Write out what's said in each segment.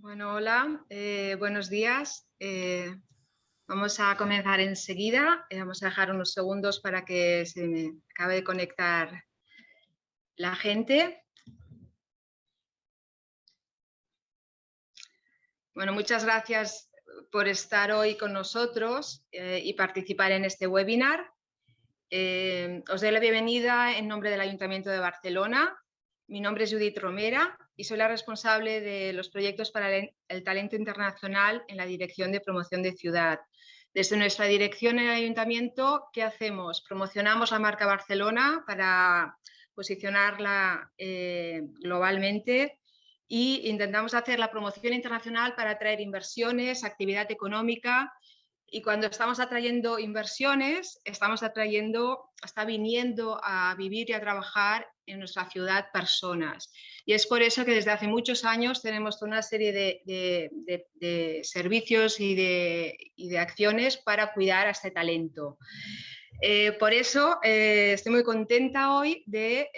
Bueno, hola, buenos días. Vamos a comenzar enseguida. Vamos a dejar unos segundos para que se me acabe de conectar la gente. Bueno, muchas gracias por estar hoy con nosotros y participar en este webinar. Os doy la bienvenida en nombre del Ayuntamiento de Barcelona. Mi nombre es Judith Romera y soy la responsable de los proyectos para el talento internacional en la Dirección de Promoción de Ciudad. Desde nuestra dirección en el Ayuntamiento, ¿qué hacemos? Promocionamos la marca Barcelona para posicionarla globalmente e intentamos hacer la promoción internacional para atraer inversiones, actividad económica. Y cuando estamos atrayendo inversiones, está viniendo a vivir y a trabajar en nuestra ciudad personas. Y es por eso que desde hace muchos años tenemos toda una serie de servicios y de acciones para cuidar a este talento. Por eso estoy muy contenta hoy de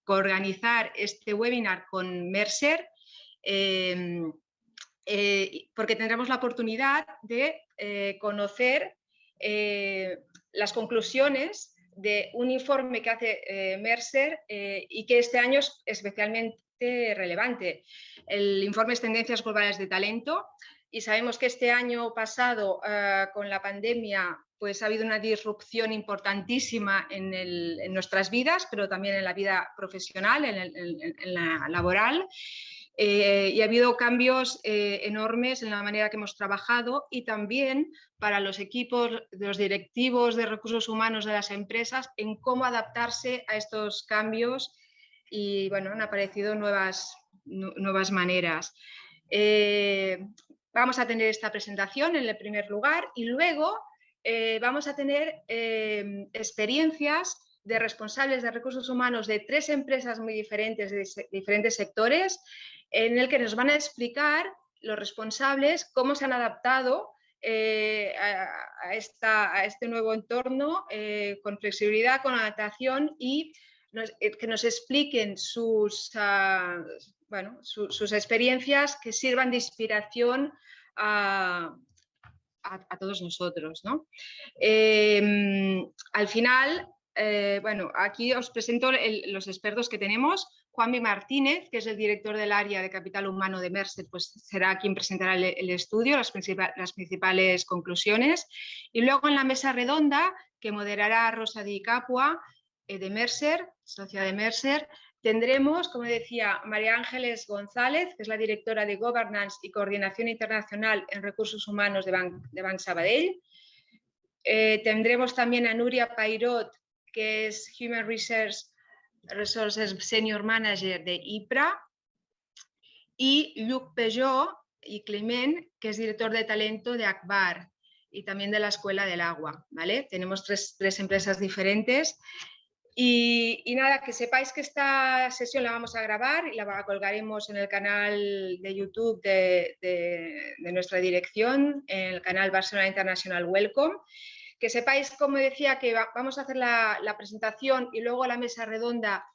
organizar este webinar con Mercer, porque tendremos la oportunidad de conocer las conclusiones de un informe que hace Mercer y que este año es especialmente relevante. El informe es Tendencias Globales de Talento, y sabemos que este año pasado, con la pandemia, pues ha habido una disrupción importantísima en nuestras vidas, pero también en la vida profesional, en la laboral. Y ha habido cambios enormes en la manera que hemos trabajado, y también para los equipos, los directivos de recursos humanos de las empresas, en cómo adaptarse a estos cambios. Y bueno, han aparecido nuevas maneras. Vamos a tener esta presentación en el primer lugar, y luego vamos a tener experiencias de responsables de recursos humanos de 3 empresas muy diferentes, de diferentes sectores, en el que nos van a explicar los responsables cómo se han adaptado a este nuevo entorno con flexibilidad, con adaptación, y que nos expliquen sus experiencias que sirvan de inspiración a todos nosotros, ¿no? Al final, bueno, aquí os presento los expertos que tenemos. Juanmi Martínez, que es el director del área de capital humano de Mercer, pues será quien presentará el estudio, las principales conclusiones. Y luego en la mesa redonda, que moderará Rosa Di Capua, de Mercer, socia de Mercer, tendremos, como decía, María Ángeles González, que es la directora de Governance y Coordinación Internacional en Recursos Humanos de Banc Sabadell. Tendremos también a Núria Pairot, que es Human Resources Senior Manager de IPRA, y Lluc Pejó y Climent, que es director de talento de Akbar y también de la Escuela del Agua, ¿vale? Tenemos tres empresas diferentes. Y nada, que sepáis que esta sesión la vamos a grabar y la colgaremos en el canal de YouTube de nuestra dirección, en el canal Barcelona International Welcome. Que sepáis, como decía, que vamos a hacer la presentación y luego la mesa redonda,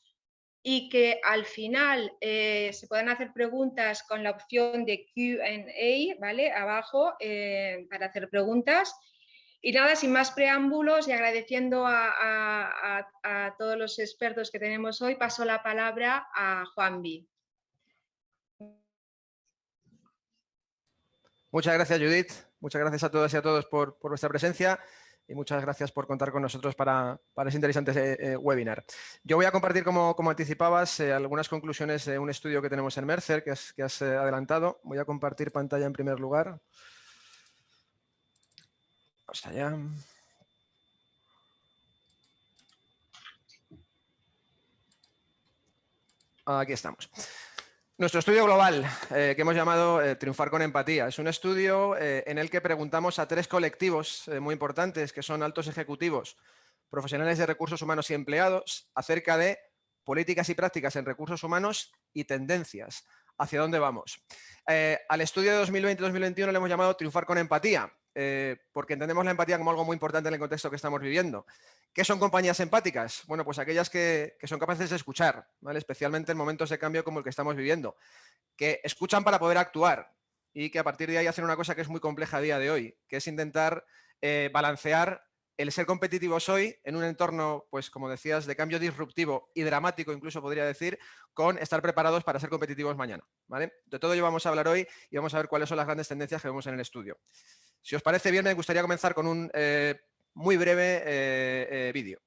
y que al final se puedan hacer preguntas con la opción de Q&A, ¿vale? Abajo, para hacer preguntas. Y nada, sin más preámbulos y agradeciendo a todos los expertos que tenemos hoy, paso la palabra a Juanvi. Muchas gracias, Judith. Muchas gracias a todas y a todos por vuestra presencia, y muchas gracias por contar con nosotros para ese interesante webinar. Yo voy a compartir, como anticipabas, algunas conclusiones de un estudio que tenemos en Mercer, que has adelantado. Voy a compartir pantalla en primer lugar. Vamos allá. Aquí estamos. Nuestro estudio global, que hemos llamado Triunfar con Empatía, es un estudio en el que preguntamos a 3 colectivos muy importantes, que son altos ejecutivos, profesionales de recursos humanos y empleados, acerca de políticas y prácticas en recursos humanos y tendencias. ¿Hacia dónde vamos? Al estudio de 2020-2021 le hemos llamado Triunfar con Empatía. porque entendemos la empatía como algo muy importante en el contexto que estamos viviendo. ¿Qué son compañías empáticas? Bueno, pues aquellas que son capaces de escuchar, ¿vale? Especialmente en momentos de cambio como el que estamos viviendo, que escuchan para poder actuar y que a partir de ahí hacen una cosa que es muy compleja a día de hoy, que es intentar balancear el ser competitivos hoy en un entorno, pues como decías, de cambio disruptivo y dramático, incluso podría decir, con estar preparados para ser competitivos mañana, ¿vale? De todo ello vamos a hablar hoy y vamos a ver cuáles son las grandes tendencias que vemos en el estudio. Si os parece bien, me gustaría comenzar con un muy breve vídeo.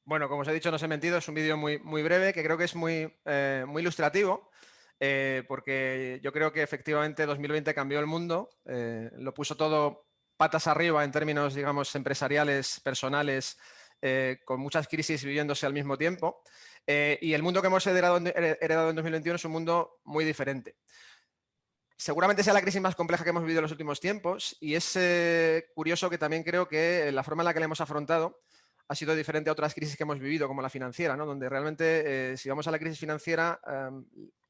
Bueno, como os he dicho, no os he mentido, es un vídeo muy breve que creo que es muy ilustrativo, porque yo creo que efectivamente 2020 cambió el mundo, lo puso todo patas arriba en términos, digamos, empresariales, personales, con muchas crisis viviéndose al mismo tiempo, y el mundo que hemos heredado en 2021 es un mundo muy diferente. Seguramente sea la crisis más compleja que hemos vivido en los últimos tiempos y es curioso que también creo que la forma en la que la hemos afrontado ha sido diferente a otras crisis que hemos vivido, como la financiera, ¿no? Donde realmente, si vamos a la crisis financiera,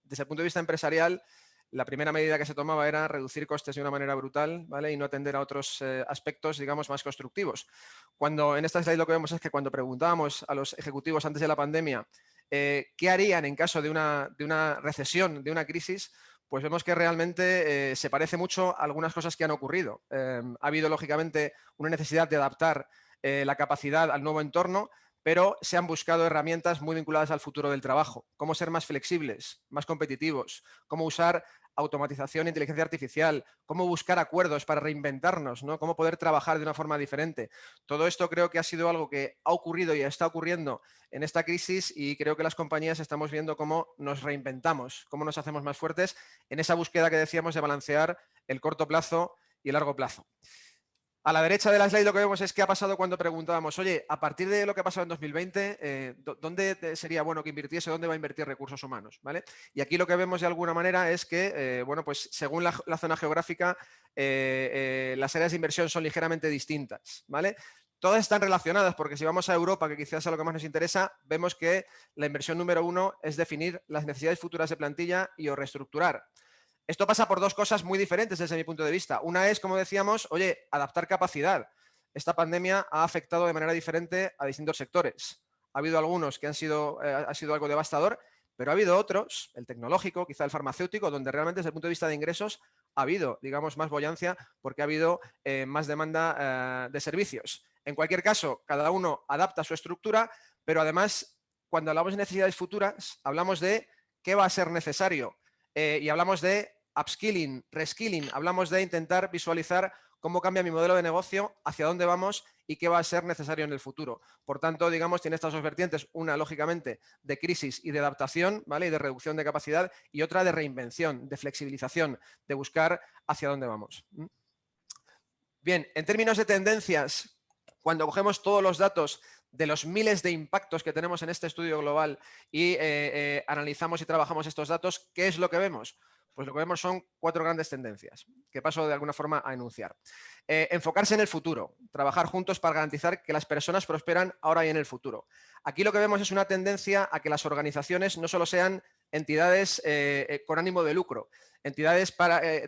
desde el punto de vista empresarial, la primera medida que se tomaba era reducir costes de una manera brutal, ¿vale? Y no atender a otros aspectos, digamos, más constructivos. Cuando en esta slide lo que vemos es que cuando preguntábamos a los ejecutivos antes de la pandemia qué harían en caso de una recesión, de una crisis, pues vemos que realmente se parece mucho a algunas cosas que han ocurrido. Ha habido, lógicamente, una necesidad de adaptar la capacidad al nuevo entorno, pero se han buscado herramientas muy vinculadas al futuro del trabajo. Cómo ser más flexibles, más competitivos, cómo usar automatización e inteligencia artificial, cómo buscar acuerdos para reinventarnos, ¿no? Cómo poder trabajar de una forma diferente. Todo esto creo que ha sido algo que ha ocurrido y está ocurriendo en esta crisis y creo que las compañías estamos viendo cómo nos reinventamos, cómo nos hacemos más fuertes en esa búsqueda que decíamos de balancear el corto plazo y el largo plazo. A la derecha de la slide lo que vemos es qué ha pasado cuando preguntábamos, oye, a partir de lo que ha pasado en 2020, ¿dónde sería bueno que invirtiese? ¿Dónde va a invertir recursos humanos? ¿Vale? Y aquí lo que vemos de alguna manera es que, bueno, pues según la zona geográfica, las áreas de inversión son ligeramente distintas, ¿vale? Todas están relacionadas porque si vamos a Europa, que quizás es lo que más nos interesa, vemos que la inversión número 1 es definir las necesidades futuras de plantilla y o reestructurar. Esto pasa por dos cosas muy diferentes desde mi punto de vista. Una es, como decíamos, oye, adaptar capacidad. Esta pandemia ha afectado de manera diferente a distintos sectores. Ha habido algunos que ha sido algo devastador, pero ha habido otros, el tecnológico, quizá el farmacéutico, donde realmente desde el punto de vista de ingresos ha habido, digamos, más boyancia porque ha habido más demanda de servicios. En cualquier caso, cada uno adapta su estructura, pero además, cuando hablamos de necesidades futuras, hablamos de qué va a ser necesario y hablamos de upskilling, reskilling, hablamos de intentar visualizar cómo cambia mi modelo de negocio, hacia dónde vamos y qué va a ser necesario en el futuro. Por tanto, digamos, tiene estas dos vertientes, una, lógicamente, de crisis y de adaptación, ¿vale? Y de reducción de capacidad, y otra de reinvención, de flexibilización, de buscar hacia dónde vamos. Bien, en términos de tendencias, cuando cogemos todos los datos de los miles de impactos que tenemos en este estudio global y analizamos y trabajamos estos datos, ¿qué es lo que vemos? Pues lo que vemos son 4 grandes tendencias que paso de alguna forma a enunciar. Enfocarse en el futuro, trabajar juntos para garantizar que las personas prosperan ahora y en el futuro. Aquí lo que vemos es una tendencia a que las organizaciones no solo sean entidades con ánimo de lucro, entidades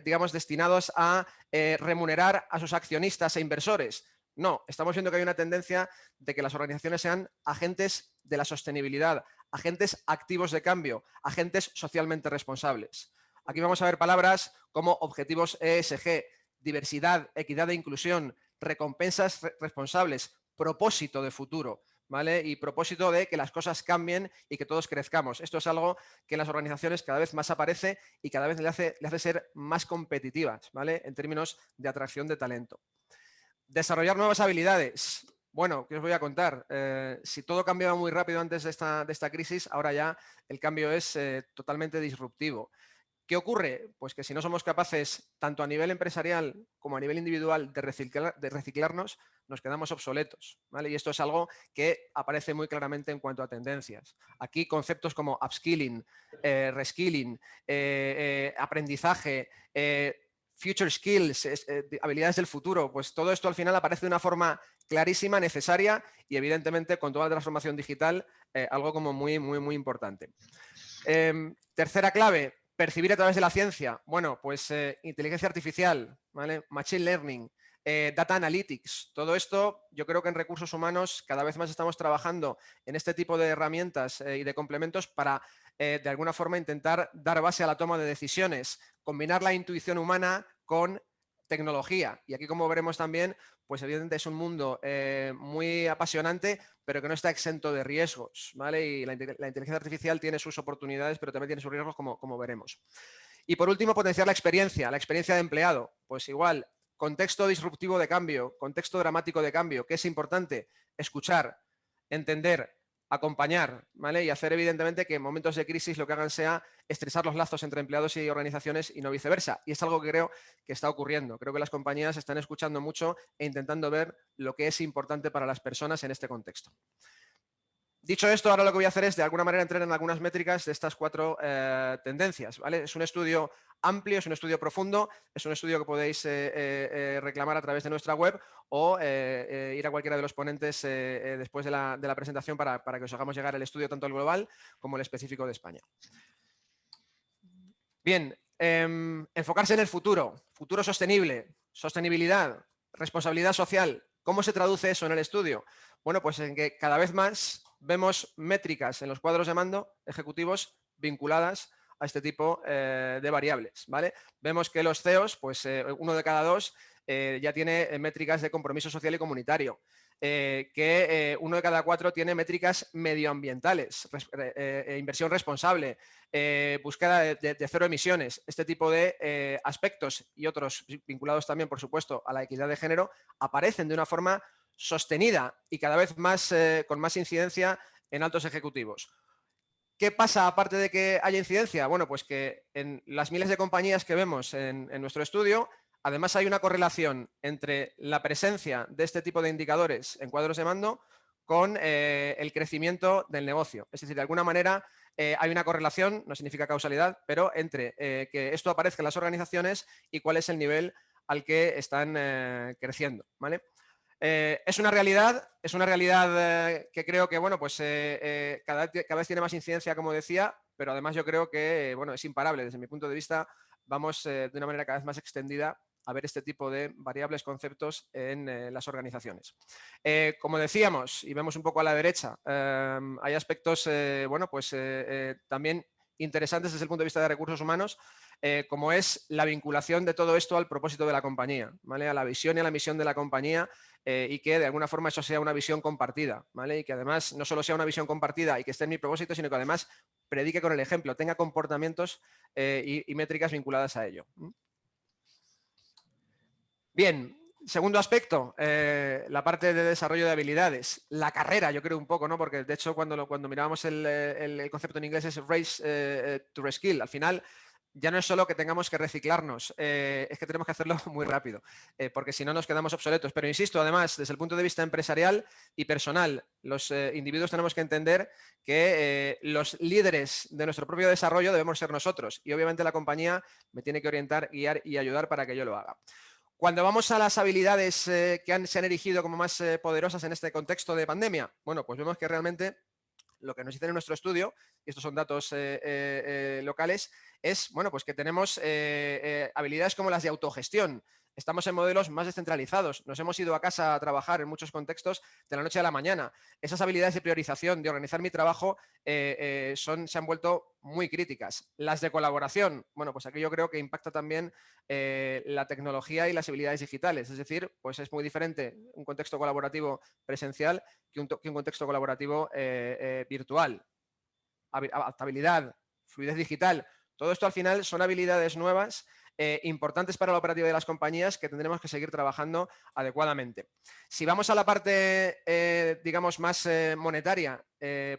digamos, destinados a remunerar a sus accionistas e inversores. No, estamos viendo que hay una tendencia de que las organizaciones sean agentes de la sostenibilidad, agentes activos de cambio, agentes socialmente responsables. Aquí vamos a ver palabras como objetivos ESG, diversidad, equidad e inclusión, recompensas responsables, propósito de futuro, ¿vale? Y propósito de que las cosas cambien y que todos crezcamos. Esto es algo que en las organizaciones cada vez más aparece y cada vez le hace ser más competitivas, ¿vale? En términos de atracción de talento. Desarrollar nuevas habilidades. Bueno, ¿qué os voy a contar? Si todo cambiaba muy rápido antes de esta crisis, ahora ya el cambio es totalmente disruptivo. ¿Qué ocurre? Pues que si no somos capaces, tanto a nivel empresarial como a nivel individual, de reciclarnos, nos quedamos obsoletos, ¿vale? Y esto es algo que aparece muy claramente en cuanto a tendencias. Aquí conceptos como upskilling, reskilling, aprendizaje, future skills, habilidades del futuro, pues todo esto al final aparece de una forma clarísima, necesaria y evidentemente con toda la transformación digital, algo como muy, muy, muy importante. Tercera clave, percibir a través de la ciencia. Bueno, pues inteligencia artificial, ¿vale? Machine learning, data analytics. Todo esto, yo creo que en recursos humanos cada vez más estamos trabajando en este tipo de herramientas y de complementos para, de alguna forma, intentar dar base a la toma de decisiones, combinar la intuición humana con tecnología. Y aquí, como veremos también, pues evidentemente es un mundo muy apasionante, pero que no está exento de riesgos, ¿vale? Y la inteligencia artificial tiene sus oportunidades, pero también tiene sus riesgos, como veremos. Y por último, potenciar la experiencia de empleado. Pues igual, contexto disruptivo de cambio, contexto dramático de cambio, que es importante escuchar, entender, acompañar, ¿vale? Y hacer evidentemente que en momentos de crisis lo que hagan sea estrechar los lazos entre empleados y organizaciones y no viceversa. Y es algo que creo que está ocurriendo. Creo que las compañías están escuchando mucho e intentando ver lo que es importante para las personas en este contexto. Dicho esto, ahora lo que voy a hacer es, de alguna manera, entrar en algunas métricas de estas 4 tendencias, ¿vale? Es un estudio amplio, es un estudio profundo, es un estudio que podéis reclamar a través de nuestra web o ir a cualquiera de los ponentes después de la presentación para que os hagamos llegar el estudio tanto el global como el específico de España. Bien, enfocarse en el futuro, futuro sostenible, sostenibilidad, responsabilidad social. ¿Cómo se traduce eso en el estudio? Bueno, pues en que cada vez más vemos métricas en los cuadros de mando ejecutivos vinculadas a este tipo de variables, ¿vale? Vemos que los CEOs, pues 1 de cada 2 ya tiene métricas de compromiso social y comunitario. Que 1 de cada 4 tiene métricas medioambientales, inversión responsable, búsqueda de cero emisiones. Este tipo de aspectos y otros vinculados también, por supuesto, a la equidad de género, aparecen de una forma sostenida y cada vez más con más incidencia en altos ejecutivos. ¿Qué pasa aparte de que haya incidencia? Bueno, pues que en las miles de compañías que vemos en nuestro estudio, además hay una correlación entre la presencia de este tipo de indicadores en cuadros de mando con el crecimiento del negocio. Es decir, de alguna manera hay una correlación, no significa causalidad, pero entre que esto aparezca en las organizaciones y cuál es el nivel al que están creciendo, ¿vale? Es una realidad que creo que, bueno, pues cada vez tiene más incidencia, como decía, pero además yo creo que, bueno, es imparable. Desde mi punto de vista, vamos de una manera cada vez más extendida a ver este tipo de variables, conceptos en las organizaciones. Como decíamos, y vemos un poco a la derecha, hay aspectos, bueno, pues también interesantes desde el punto de vista de recursos humanos, como es la vinculación de todo esto al propósito de la compañía, ¿vale? A la visión y a la misión de la compañía y que de alguna forma eso sea una visión compartida, ¿vale? Y que además no solo sea una visión compartida y que esté en mi propósito, sino que además predique con el ejemplo, tenga comportamientos y métricas vinculadas a ello. Bien, segundo aspecto, la parte de desarrollo de habilidades. La carrera, yo creo un poco, ¿no? Porque de hecho cuando mirábamos el concepto en inglés es race to reskill. Al final ya no es solo que tengamos que reciclarnos, es que tenemos que hacerlo muy rápido, porque si no nos quedamos obsoletos. Pero insisto, además, desde el punto de vista empresarial y personal, los individuos tenemos que entender que los líderes de nuestro propio desarrollo debemos ser nosotros y obviamente la compañía me tiene que orientar, guiar y ayudar para que yo lo haga. Cuando vamos a las habilidades que se han erigido como más poderosas en este contexto de pandemia, bueno, pues vemos que realmente lo que nos dicen en nuestro estudio, y estos son datos locales, es bueno, pues que tenemos habilidades como las de autogestión. Estamos en modelos más descentralizados. Nos hemos ido a casa a trabajar en muchos contextos de la noche a la mañana. Esas habilidades de priorización, de organizar mi trabajo, se han vuelto muy críticas. Las de colaboración, bueno, pues aquí yo creo que impacta también la tecnología y las habilidades digitales. Es decir, pues es muy diferente un contexto colaborativo presencial que un contexto colaborativo virtual. Adaptabilidad, fluidez digital, todo esto al final son habilidades nuevas importantes para la operativa de las compañías que tendremos que seguir trabajando adecuadamente. Si vamos a la parte, digamos, más monetaria,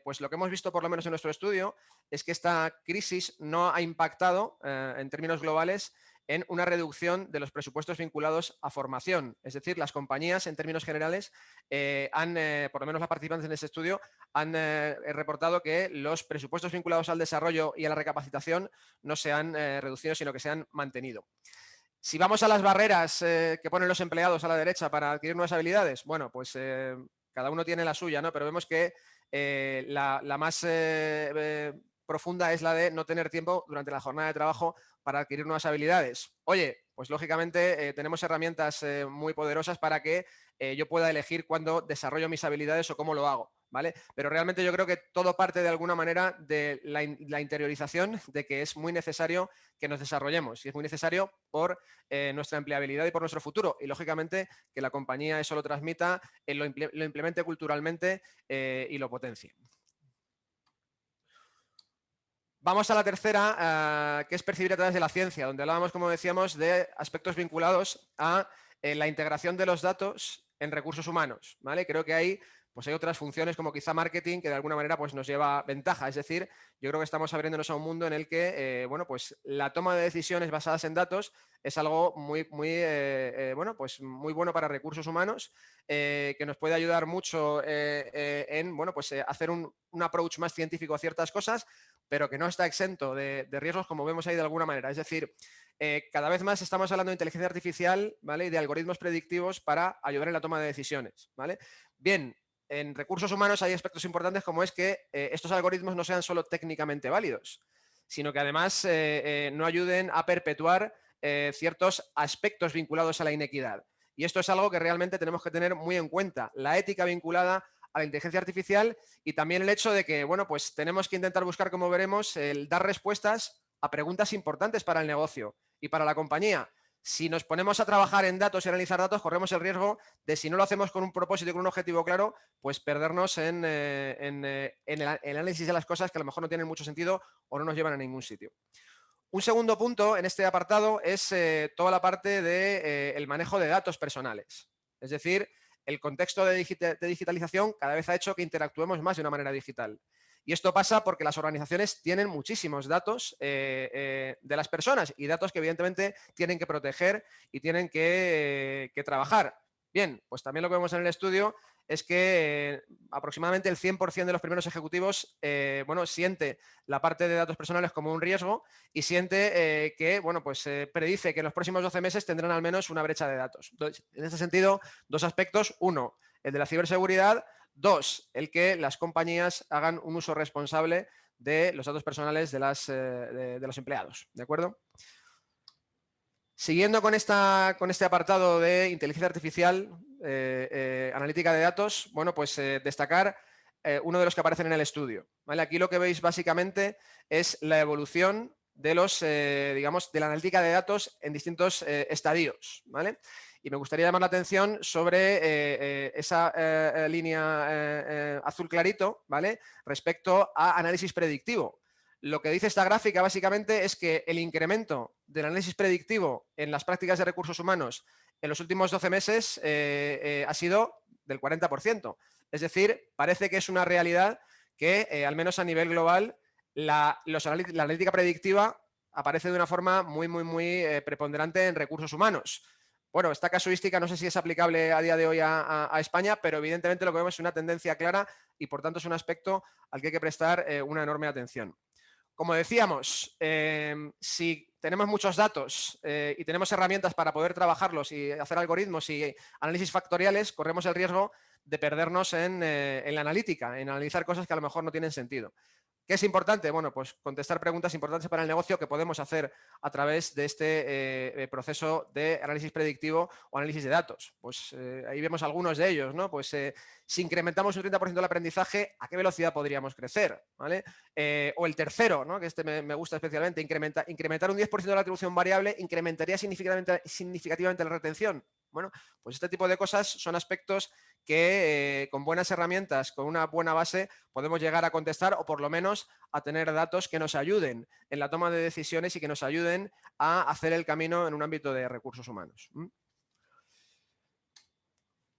pues lo que hemos visto por lo menos en nuestro estudio es que esta crisis no ha impactado en términos globales en una reducción de los presupuestos vinculados a formación. Es decir, las compañías, en términos generales, por lo menos las participantes en este estudio, han reportado que los presupuestos vinculados al desarrollo y a la recapacitación no se han reducido, sino que se han mantenido. Si vamos a las barreras que ponen los empleados a la derecha para adquirir nuevas habilidades, bueno, pues cada uno tiene la suya, ¿no? Pero vemos que la más profunda es la de no tener tiempo durante la jornada de trabajo para adquirir nuevas habilidades. Oye, pues lógicamente tenemos herramientas muy poderosas para que yo pueda elegir cuándo desarrollo mis habilidades o cómo lo hago, ¿vale? Pero realmente yo creo que todo parte de alguna manera de la interiorización de que es muy necesario que nos desarrollemos y es muy necesario por nuestra empleabilidad y por nuestro futuro. Y lógicamente que la compañía eso lo transmita, lo implemente culturalmente y lo potencie. Vamos a la tercera, que es percibir a través de la ciencia, donde hablábamos, como decíamos, de aspectos vinculados a la integración de los datos en recursos humanos, ¿vale? Creo que ahí pues hay otras funciones como quizá marketing que de alguna manera pues nos lleva ventaja. Es decir, yo creo que estamos abriéndonos a un mundo en el que bueno, pues la toma de decisiones basadas en datos es algo muy bueno para recursos humanos, que nos puede ayudar mucho en bueno, pues, hacer un approach más científico a ciertas cosas, pero que no está exento de riesgos, como vemos ahí de alguna manera. Es decir, cada vez más estamos hablando de inteligencia artificial, ¿vale? Y de algoritmos predictivos para ayudar en la toma de decisiones, ¿vale? Bien, en recursos humanos hay aspectos importantes como es que estos algoritmos no sean solo técnicamente válidos, sino que además no ayuden a perpetuar ciertos aspectos vinculados a la inequidad. Y esto es algo que realmente tenemos que tener muy en cuenta. La ética vinculada a la inteligencia artificial y también el hecho de que, bueno, pues tenemos que intentar buscar, como veremos, el dar respuestas a preguntas importantes para el negocio y para la compañía. Si nos ponemos a trabajar en datos y analizar datos, corremos el riesgo de, si no lo hacemos con un propósito y con un objetivo claro, pues perdernos en el análisis de las cosas que a lo mejor no tienen mucho sentido o no nos llevan a ningún sitio. Un segundo punto en este apartado es toda la parte del manejo de datos personales. Es decir, el contexto de digitalización cada vez ha hecho que interactuemos más de una manera digital. Y esto pasa porque las organizaciones tienen muchísimos datos de las personas y datos que evidentemente tienen que proteger y tienen que trabajar. Bien, pues también lo que vemos en el estudio es que aproximadamente el 100% de los primeros ejecutivos bueno, siente la parte de datos personales como un riesgo y siente que, bueno, pues predice que en los próximos 12 meses tendrán al menos una brecha de datos. Entonces, en ese sentido, dos aspectos. Uno, el de la ciberseguridad. Dos, el que las compañías hagan un uso responsable de los datos personales de los empleados. ¿De acuerdo? Siguiendo con este apartado de inteligencia artificial, analítica de datos, bueno, pues destacar uno de los que aparecen en el estudio, ¿vale? Aquí lo que veis básicamente es la evolución de digamos, de la analítica de datos en distintos estadios, ¿vale? Y me gustaría llamar la atención sobre esa línea azul clarito, ¿vale? Respecto a análisis predictivo. Lo que dice esta gráfica básicamente es que el incremento del análisis predictivo en las prácticas de recursos humanos en los últimos 12 meses ha sido del 40%. Es decir, parece que es una realidad que, al menos a nivel global, la analítica predictiva aparece de una forma muy preponderante en recursos humanos. Bueno, esta casuística no sé si es aplicable a día de hoy a España, pero evidentemente lo que vemos es una tendencia clara y por tanto es un aspecto al que hay que prestar una enorme atención. Como decíamos, si tenemos muchos datos y tenemos herramientas para poder trabajarlos y hacer algoritmos y análisis factoriales, corremos el riesgo de perdernos en la analítica, en analizar cosas que a lo mejor no tienen sentido. ¿Qué es importante? Bueno, pues contestar preguntas importantes para el negocio que podemos hacer a través de este proceso de análisis predictivo o análisis de datos. Pues ahí vemos algunos de ellos, ¿no? Pues si incrementamos un 30% el aprendizaje, ¿a qué velocidad podríamos crecer? ¿Vale? O el tercero, ¿no? Que este me gusta especialmente, incrementar un 10% de la atribución variable incrementaría significativamente la retención. Bueno, pues este tipo de cosas son aspectos que con buenas herramientas, con una buena base, podemos llegar a contestar o por lo menos a tener datos que nos ayuden en la toma de decisiones y que nos ayuden a hacer el camino en un ámbito de recursos humanos.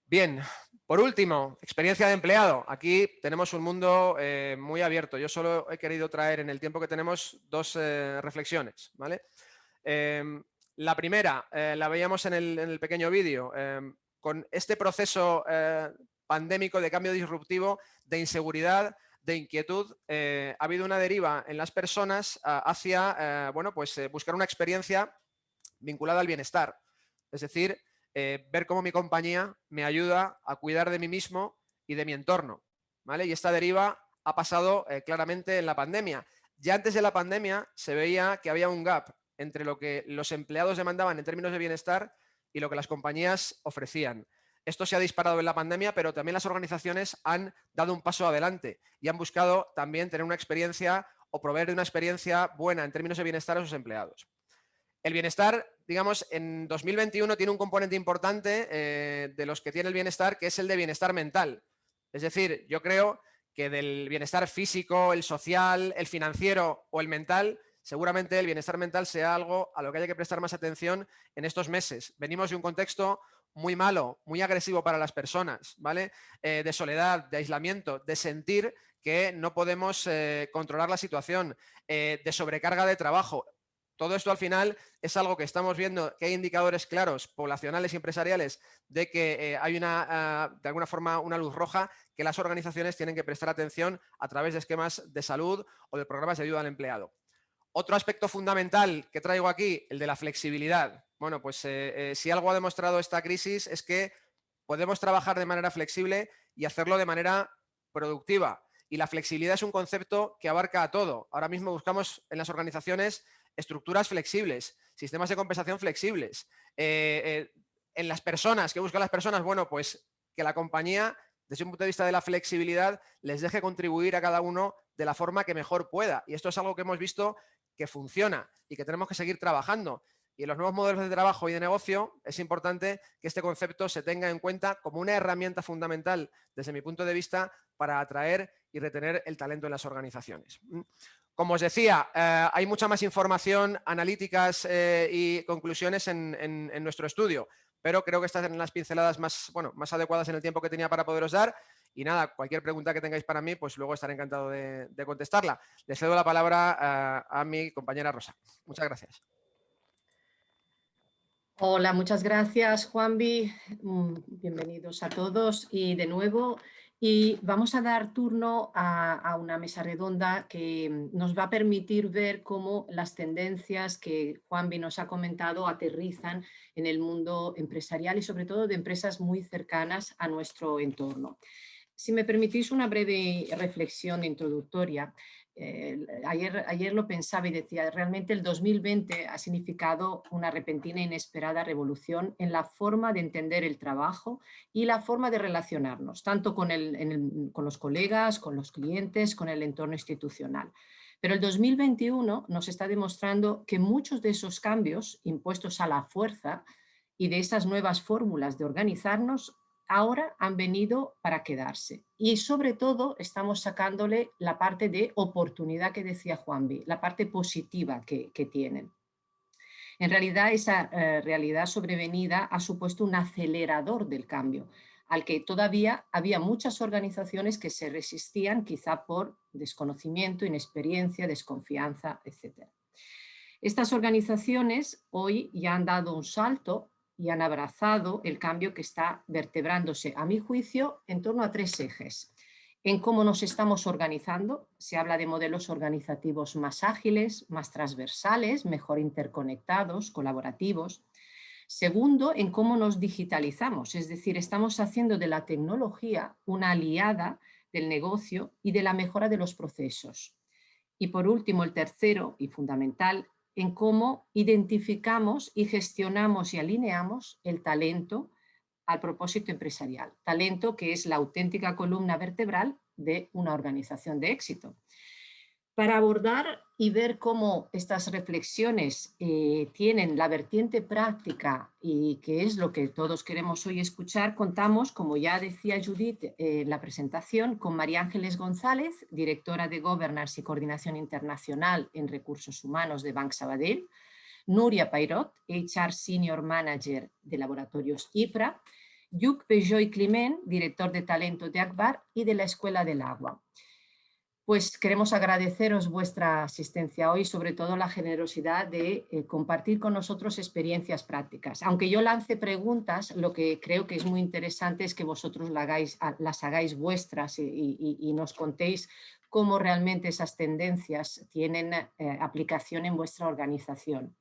Bien, por último, experiencia de empleado. Aquí tenemos un mundo muy abierto. Yo solo he querido traer en el tiempo que tenemos dos reflexiones, ¿vale? La primera, la veíamos en el pequeño vídeo, con este proceso pandémico de cambio disruptivo, de inseguridad, de inquietud, ha habido una deriva en las personas hacia bueno, pues, buscar una experiencia vinculada al bienestar. Es decir, ver cómo mi compañía me ayuda a cuidar de mí mismo y de mi entorno, ¿vale? Y esta deriva ha pasado claramente en la pandemia. Ya antes de la pandemia se veía que había un gap entre lo que los empleados demandaban en términos de bienestar y lo que las compañías ofrecían. Esto se ha disparado en la pandemia, pero también las organizaciones han dado un paso adelante y han buscado también tener una experiencia o proveer de una experiencia buena en términos de bienestar a sus empleados. El bienestar, digamos, en 2021 tiene un componente importante de los que tiene el bienestar, que es el de bienestar mental. Es decir, yo creo que del bienestar físico, el social, el financiero o el mental, seguramente el bienestar mental sea algo a lo que haya que prestar más atención en estos meses. Venimos de un contexto muy malo, muy agresivo para las personas, ¿vale? De soledad, de aislamiento, de sentir que no podemos controlar la situación, de sobrecarga de trabajo. Todo esto al final es algo que estamos viendo, que hay indicadores claros, poblacionales y empresariales, de que hay de alguna forma una luz roja que las organizaciones tienen que prestar atención a través de esquemas de salud o de programas de ayuda al empleado. Otro aspecto fundamental que traigo aquí, el de la flexibilidad. Bueno, pues si algo ha demostrado esta crisis es que podemos trabajar de manera flexible y hacerlo de manera productiva. Y la flexibilidad es un concepto que abarca a todo. Ahora mismo buscamos en las organizaciones estructuras flexibles, sistemas de compensación flexibles. En las personas, ¿qué buscan las personas? Bueno, pues que la compañía, desde un punto de vista de la flexibilidad, les deje contribuir a cada uno de la forma que mejor pueda. Y esto es algo que hemos visto que funciona y que tenemos que seguir trabajando. Y en los nuevos modelos de trabajo y de negocio es importante que este concepto se tenga en cuenta como una herramienta fundamental, desde mi punto de vista, para atraer y retener el talento en las organizaciones. Como os decía, hay mucha más información, analíticas y conclusiones en nuestro estudio, pero creo que estas eran las pinceladas más adecuadas en el tiempo que tenía para poderos dar. Y nada, cualquier pregunta que tengáis para mí, pues luego estaré encantado de contestarla. Le cedo la palabra a mi compañera Rosa. Muchas gracias. Hola, muchas gracias, Juanvi. Bienvenidos a todos y de nuevo. Y vamos a dar turno a una mesa redonda que nos va a permitir ver cómo las tendencias que Juanvi nos ha comentado aterrizan en el mundo empresarial y sobre todo de empresas muy cercanas a nuestro entorno. Si me permitís una breve reflexión introductoria, ayer lo pensaba y decía, realmente el 2020 ha significado una repentina e inesperada revolución en la forma de entender el trabajo y la forma de relacionarnos, tanto con los colegas, con los clientes, con el entorno institucional. Pero el 2021 nos está demostrando que muchos de esos cambios impuestos a la fuerza y de esas nuevas fórmulas de organizarnos ahora han venido para quedarse y sobre todo estamos sacándole la parte de oportunidad que decía Juanvi, la parte positiva que tienen. En realidad esa realidad sobrevenida ha supuesto un acelerador del cambio, al que todavía había muchas organizaciones que se resistían quizá por desconocimiento, inexperiencia, desconfianza, etc. Estas organizaciones hoy ya han dado un salto y han abrazado el cambio que está vertebrándose, a mi juicio, en torno a tres ejes. en cómo nos estamos organizando. Se habla de modelos organizativos más ágiles, más transversales, mejor interconectados, colaborativos. Segundo, en cómo nos digitalizamos, es decir, estamos haciendo de la tecnología una aliada del negocio y de la mejora de los procesos. Y por último, el tercero y fundamental, en cómo identificamos y gestionamos y alineamos el talento al propósito empresarial. Talento que es la auténtica columna vertebral de una organización de éxito. Para abordar y ver cómo estas reflexiones tienen la vertiente práctica y que es lo que todos queremos hoy escuchar, contamos, como ya decía Judith en la presentación, con María Ángeles González, directora de Governance y Coordinación Internacional en Recursos Humanos de Banc Sabadell, Núria Pairot, HR Senior Manager de Laboratorios IPRA, Lluc Peugeot y Climent, director de talento de Akbar y de la Escuela del Agua. Pues queremos agradeceros vuestra asistencia hoy, sobre todo la generosidad de compartir con nosotros experiencias prácticas. Aunque yo lance preguntas, lo que creo que es muy interesante es que vosotros las hagáis vuestras y nos contéis cómo realmente esas tendencias tienen aplicación en vuestra organización,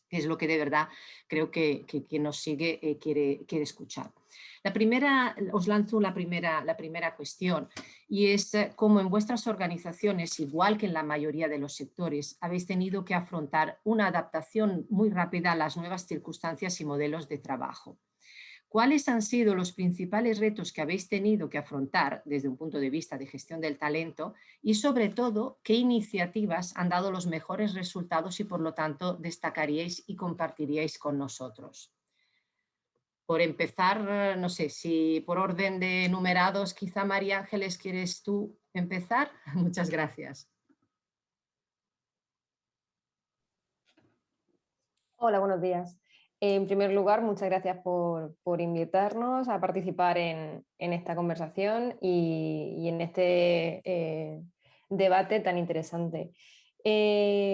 que es lo que de verdad creo que quien nos sigue quiere escuchar. Os lanzo la primera cuestión, y es cómo en vuestras organizaciones, igual que en la mayoría de los sectores, habéis tenido que afrontar una adaptación muy rápida a las nuevas circunstancias y modelos de trabajo. ¿Cuáles han sido los principales retos que habéis tenido que afrontar desde un punto de vista de gestión del talento? Y sobre todo, ¿qué iniciativas han dado los mejores resultados y por lo tanto destacaríais y compartiríais con nosotros? Por empezar, no sé si por orden de enumerados, quizá María Ángeles, ¿quieres tú empezar? Muchas gracias. Hola, buenos días. En primer lugar, muchas gracias por invitarnos a participar en esta conversación y en este debate tan interesante.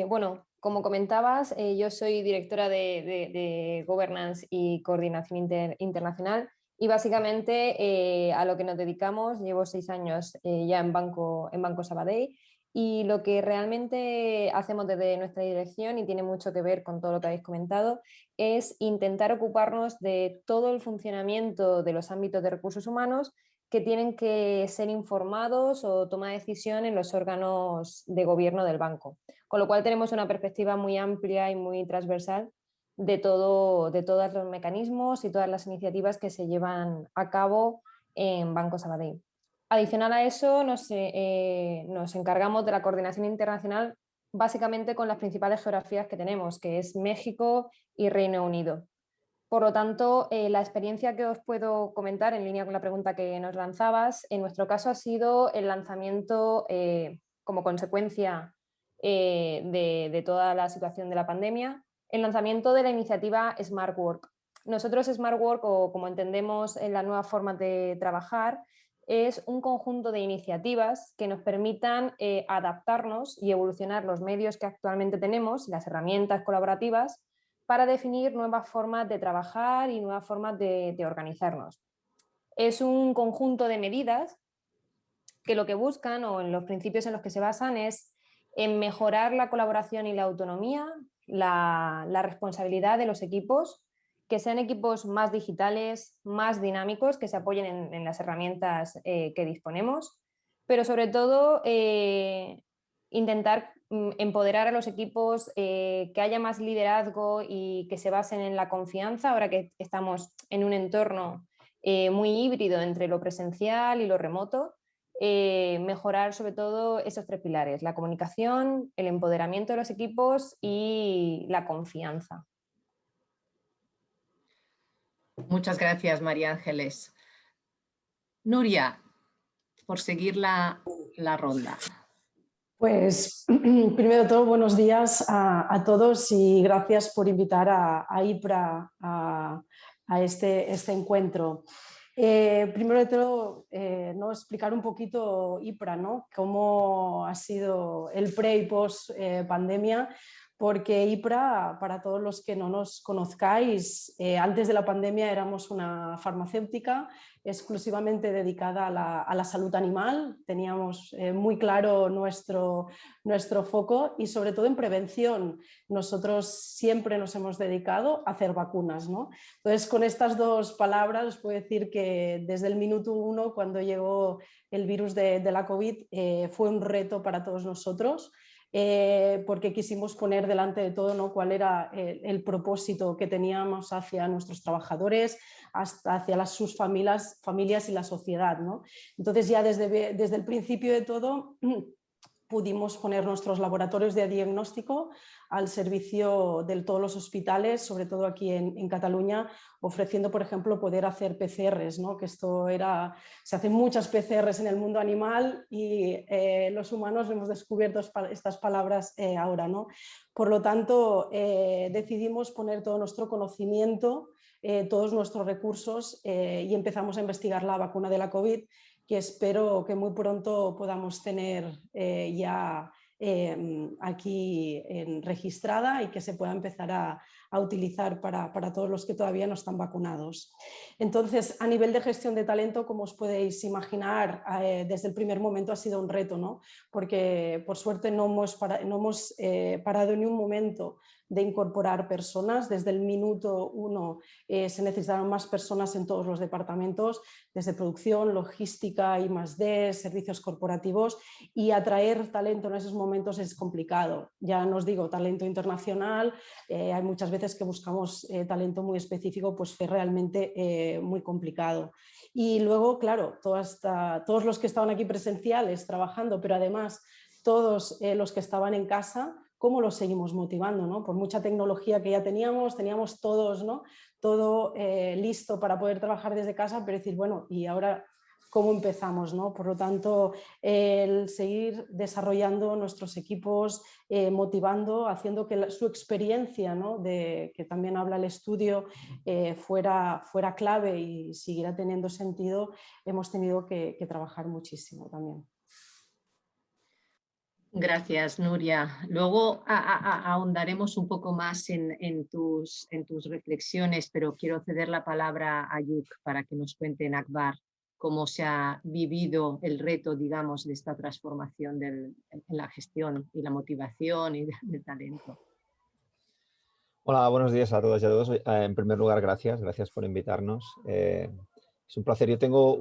Bueno, como comentabas, yo soy directora de Governance y Coordinación Internacional y básicamente a lo que nos dedicamos, llevo 6 años ya en Banco Sabadell. Y lo que realmente hacemos desde nuestra dirección, y tiene mucho que ver con todo lo que habéis comentado, es intentar ocuparnos de todo el funcionamiento de los ámbitos de recursos humanos que tienen que ser informados o tomar decisión en los órganos de gobierno del banco. Con lo cual tenemos una perspectiva muy amplia y muy transversal de todos los mecanismos y todas las iniciativas que se llevan a cabo en Banco Sabadell. Adicional a eso, nos encargamos de la coordinación internacional básicamente con las principales geografías que tenemos, que es México y Reino Unido. Por lo tanto, la experiencia que os puedo comentar en línea con la pregunta que nos lanzabas, en nuestro caso ha sido el lanzamiento como consecuencia de toda la situación de la pandemia, el lanzamiento de la iniciativa Smart Work. Nosotros Smart Work, o como entendemos en la nueva forma de trabajar, es un conjunto de iniciativas que nos permitan adaptarnos y evolucionar los medios que actualmente tenemos, las herramientas colaborativas, para definir nuevas formas de trabajar y nuevas formas de organizarnos. Es un conjunto de medidas que lo que buscan, o en los principios en los que se basan, es en mejorar la colaboración y la autonomía, la responsabilidad de los equipos, que sean equipos más digitales, más dinámicos, que se apoyen en las herramientas que disponemos, pero sobre todo intentar empoderar a los equipos, que haya más liderazgo y que se basen en la confianza, ahora que estamos en un entorno muy híbrido entre lo presencial y lo remoto. Mejorar sobre todo esos 3 pilares: la comunicación, el empoderamiento de los equipos y la confianza. Muchas gracias, María Ángeles. Núria, por seguir la ronda. Pues primero de todo, buenos días a todos y gracias por invitar a IPRA a este encuentro. Primero de todo, ¿no? Explicar un poquito IPRA, ¿no? Cómo ha sido el pre y post pandemia, porque IPRA, para todos los que no nos conozcáis, antes de la pandemia éramos una farmacéutica exclusivamente dedicada a la salud animal. Teníamos muy claro nuestro foco y sobre todo en prevención. Nosotros siempre nos hemos dedicado a hacer vacunas, ¿no? Entonces, con estas dos palabras os puedo decir que desde el minuto 1, cuando llegó el virus de la COVID, fue un reto para todos nosotros. Porque quisimos poner delante de todo, ¿no?, cuál era el propósito que teníamos hacia nuestros trabajadores, hasta hacia sus familias y la sociedad, ¿no? Entonces ya desde el principio de todo pudimos poner nuestros laboratorios de diagnóstico al servicio de todos los hospitales, sobre todo aquí en Cataluña, ofreciendo, por ejemplo, poder hacer PCRs, ¿no? Que se hacen muchas PCRs en el mundo animal y los humanos hemos descubierto estas palabras ahora, ¿no? Por lo tanto, decidimos poner todo nuestro conocimiento, todos nuestros recursos y empezamos a investigar la vacuna de la COVID, que espero que muy pronto podamos tener ya aquí registrada y que se pueda empezar a utilizar para todos los que todavía no están vacunados. Entonces, a nivel de gestión de talento, como os podéis imaginar, desde el primer momento ha sido un reto, ¿no? Porque por suerte no hemos parado ni un momento de incorporar personas. Desde el minuto 1 se necesitaron más personas en todos los departamentos, desde producción, logística, I+D, servicios corporativos, y atraer talento en esos momentos es complicado. Ya no os digo talento internacional, hay muchas veces que buscamos talento muy específico, pues fue realmente muy complicado. Y luego, claro, todos los que estaban aquí presenciales trabajando, pero además todos los que estaban en casa, ¿cómo los seguimos motivando, ¿no? Por mucha tecnología que ya teníamos todos, ¿no?, todo listo para poder trabajar desde casa, pero decir, bueno, ¿y ahora cómo empezamos, ¿no? Por lo tanto, el seguir desarrollando nuestros equipos, motivando, haciendo que su experiencia, ¿no?, de que también habla el estudio, fuera clave y siguiera teniendo sentido, hemos tenido que trabajar muchísimo también. Gracias, Nuria. Luego ahondaremos un poco más en tus reflexiones, pero quiero ceder la palabra a Ayuk para que nos cuente en Akbar cómo se ha vivido el reto, digamos, de esta transformación en la gestión y la motivación y del talento. Hola, buenos días a todas y a todos. En primer lugar, gracias por invitarnos. Es un placer. Yo tengo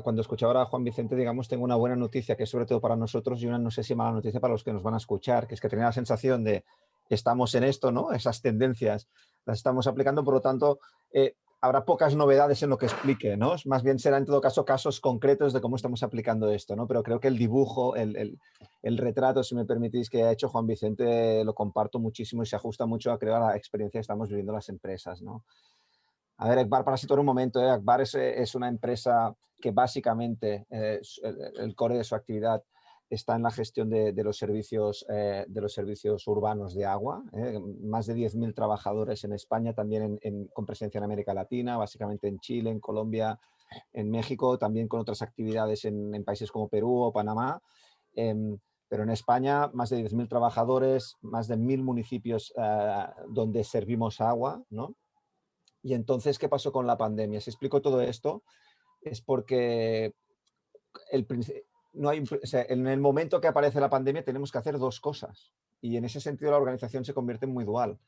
cuando escuchaba ahora a Juan Vicente, digamos, tengo una buena noticia que es sobre todo para nosotros y una, no sé si mala noticia para los que nos van a escuchar, que es que tenía la sensación de estamos en esto, ¿no? Esas tendencias las estamos aplicando, por lo tanto, habrá pocas novedades en lo que explique, ¿no? Más bien será en todo caso casos concretos de cómo estamos aplicando esto, ¿no? Pero creo que el dibujo, el retrato, si me permitís, que ha hecho Juan Vicente, lo comparto muchísimo y se ajusta mucho a, creo, a la experiencia que estamos viviendo las empresas, ¿no? A ver, Akbar, para situar un momento, Akbar es una empresa que básicamente el core de su actividad está en la gestión de los servicios urbanos de agua. Más de 10.000 trabajadores en España, también con presencia en América Latina, básicamente en Chile, en Colombia, en México, también con otras actividades en países como Perú o Panamá. Pero en España, más de 10.000 trabajadores, más de 1.000 municipios donde servimos agua, ¿no? Y entonces, ¿qué pasó con la pandemia? Si explico todo esto, es porque en el momento que aparece la pandemia tenemos que hacer dos cosas. Y en ese sentido la organización se convierte en muy dual.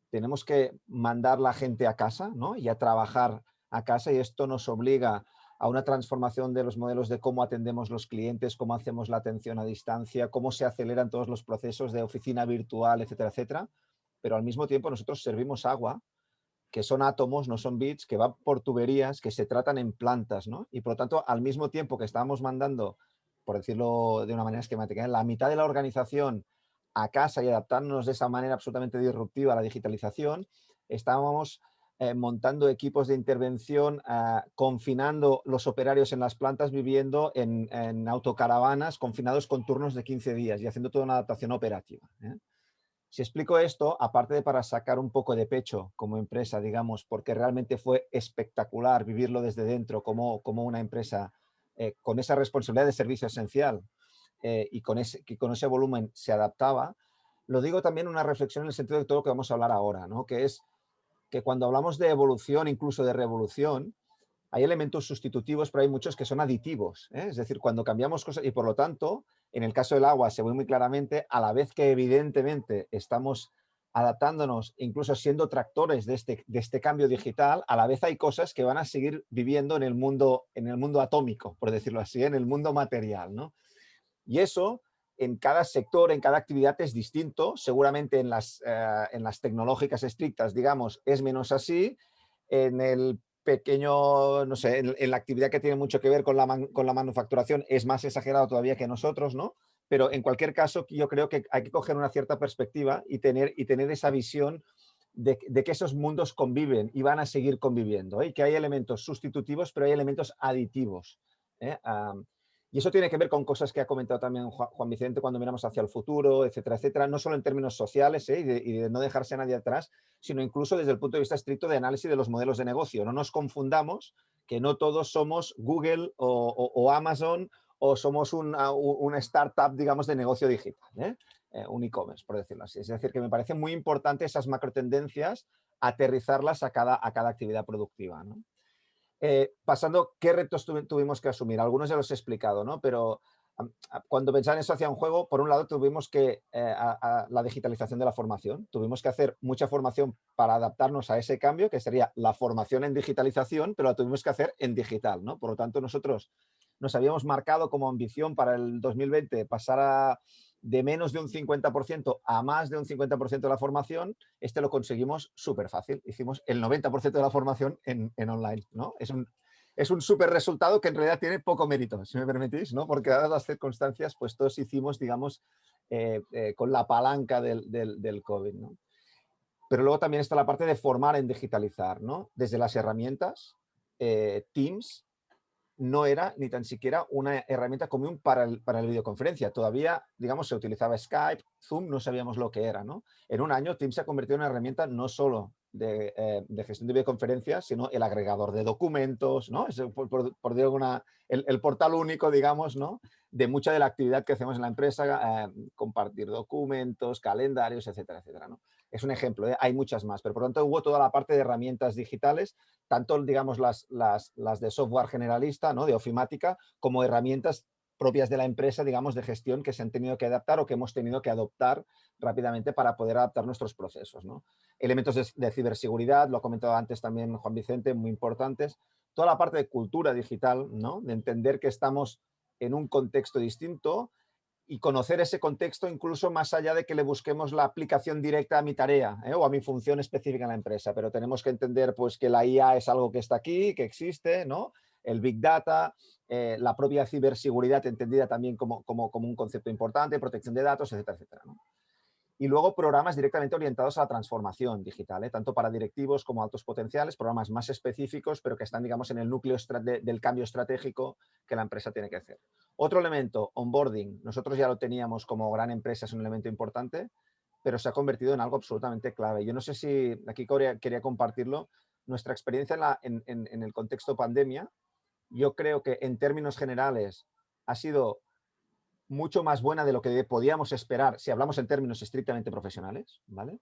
Tenemos que mandar la gente a casa, ¿no?, y a trabajar a casa, y esto nos obliga a una transformación de los modelos de cómo atendemos los clientes, cómo hacemos la atención a distancia, cómo se aceleran todos los procesos de oficina virtual, etcétera, etcétera. Pero al mismo tiempo nosotros servimos agua, que son átomos, no son bits, que van por tuberías, que se tratan en plantas, ¿no? Y por lo tanto, al mismo tiempo que estábamos mandando, por decirlo de una manera esquemática, la mitad de la organización a casa y adaptándonos de esa manera absolutamente disruptiva a la digitalización, estábamos montando equipos de intervención, confinando los operarios en las plantas, viviendo en autocaravanas, confinados con turnos de 15 días y haciendo toda una adaptación operativa, ¿eh? Si explico esto, aparte de para sacar un poco de pecho como empresa, digamos, porque realmente fue espectacular vivirlo desde dentro como una empresa con esa responsabilidad de servicio esencial y con ese volumen se adaptaba, lo digo también una reflexión en el sentido de todo lo que vamos a hablar ahora, ¿no? Que es que cuando hablamos de evolución, incluso de revolución, hay elementos sustitutivos, pero hay muchos que son aditivos, ¿eh? Es decir, cuando cambiamos cosas, y por lo tanto, en el caso del agua se ve muy claramente, a la vez que evidentemente estamos adaptándonos, incluso siendo tractores de este cambio digital, a la vez hay cosas que van a seguir viviendo en el mundo atómico, por decirlo así, en el mundo material, ¿no? Y eso en cada sector, en cada actividad es distinto. Seguramente en las tecnológicas estrictas, digamos, es menos así. En el pequeño, no sé, en la actividad que tiene mucho que ver con la manufacturación es más exagerado todavía que nosotros, ¿no? Pero en cualquier caso, yo creo que hay que coger una cierta perspectiva y tener esa visión de que esos mundos conviven y van a seguir conviviendo, ¿eh? Y que hay elementos sustitutivos, pero hay elementos aditivos, ¿eh? Y eso tiene que ver con cosas que ha comentado también Juan Vicente cuando miramos hacia el futuro, etcétera, etcétera, no solo en términos sociales, ¿eh? y de no dejarse a nadie atrás, sino incluso desde el punto de vista estricto de análisis de los modelos de negocio. No nos confundamos que no todos somos Google o Amazon o somos una startup, digamos, de negocio digital, ¿eh? Un e-commerce, por decirlo así. Es decir, que me parece muy importante esas macro tendencias, aterrizarlas a cada actividad productiva, ¿no? Pasando, ¿qué retos tuvimos que asumir? Algunos ya los he explicado, ¿no? Pero cuando pensaban eso hacia un juego, por un lado tuvimos que, la digitalización de la formación, tuvimos que hacer mucha formación para adaptarnos a ese cambio, que sería la formación en digitalización, pero la tuvimos que hacer en digital, ¿no? Por lo tanto, nosotros nos habíamos marcado como ambición para el 2020 pasar de menos de un 50% a más de un 50% de la formación. Lo conseguimos súper fácil. Hicimos el 90% de la formación en online, ¿no? Es un súper resultado que en realidad tiene poco mérito, si me permitís, ¿no? Porque dadas las circunstancias, pues todos hicimos, digamos, con la palanca del COVID, ¿no? Pero luego también está la parte de formar en digitalizar, ¿no? Desde las herramientas, Teams no era ni tan siquiera una herramienta común para la videoconferencia. Todavía, digamos, se utilizaba Skype, Zoom, no sabíamos lo que era, ¿no? En un año, Teams se ha convertido en una herramienta no solo de gestión de videoconferencias, sino el agregador de documentos, ¿no? Es, por decir el portal único, digamos, ¿no? De mucha de la actividad que hacemos en la empresa, compartir documentos, calendarios, etcétera, etcétera, ¿no? Es un ejemplo, ¿eh? Hay muchas más, pero por lo tanto hubo toda la parte de herramientas digitales, tanto, digamos, las de software generalista, ¿no? De ofimática, como herramientas propias de la empresa, digamos, de gestión que se han tenido que adaptar o que hemos tenido que adoptar rápidamente para poder adaptar nuestros procesos, ¿no? Elementos de ciberseguridad, lo ha comentado antes también Juan Vicente, muy importantes. Toda la parte de cultura digital, ¿no? De entender que estamos en un contexto distinto y conocer ese contexto incluso más allá de que le busquemos la aplicación directa a mi tarea, ¿eh? O a mi función específica en la empresa. Pero tenemos que entender, pues, que la IA es algo que está aquí, que existe, ¿no? El Big Data, la propia ciberseguridad entendida también como un concepto importante, protección de datos, etcétera, etcétera, ¿no? Y luego programas directamente orientados a la transformación digital, ¿eh? Tanto para directivos como altos potenciales, programas más específicos, pero que están, digamos, en el núcleo del cambio estratégico que la empresa tiene que hacer. Otro elemento, onboarding. Nosotros ya lo teníamos como gran empresa, es un elemento importante, pero se ha convertido en algo absolutamente clave. Yo no sé si aquí quería compartirlo. Nuestra experiencia en el contexto pandemia, yo creo que en términos generales ha sido mucho más buena de lo que podíamos esperar si hablamos en términos estrictamente profesionales, ¿vale?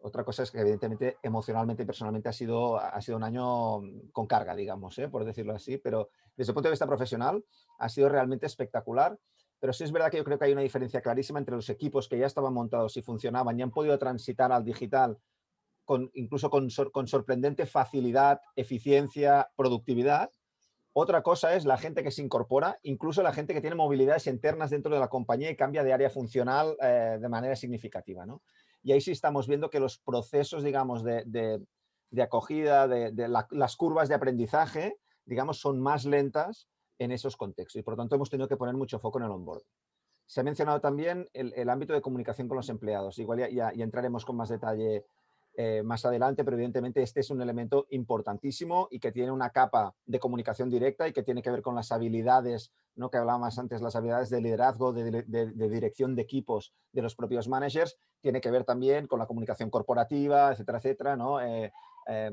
Otra cosa es que evidentemente emocionalmente y personalmente ha sido un año con carga, digamos, por decirlo así, pero desde el punto de vista profesional ha sido realmente espectacular. Pero sí es verdad que yo creo que hay una diferencia clarísima entre los equipos que ya estaban montados y funcionaban y han podido transitar al digital incluso con sorprendente facilidad, eficiencia, productividad. Otra cosa es la gente que se incorpora, incluso la gente que tiene movilidades internas dentro de la compañía y cambia de área funcional de manera significativa, ¿no? Y ahí sí estamos viendo que los procesos, digamos, de acogida, las curvas de aprendizaje, digamos, son más lentas en esos contextos y por lo tanto hemos tenido que poner mucho foco en el onboarding. Se ha mencionado también el ámbito de comunicación con los empleados. Igual ya entraremos con más detalle más adelante, pero evidentemente este es un elemento importantísimo y que tiene una capa de comunicación directa y que tiene que ver con las habilidades, ¿no? Que hablábamos antes, las habilidades de liderazgo, de dirección de equipos de los propios managers, tiene que ver también con la comunicación corporativa, etcétera, etcétera, ¿no?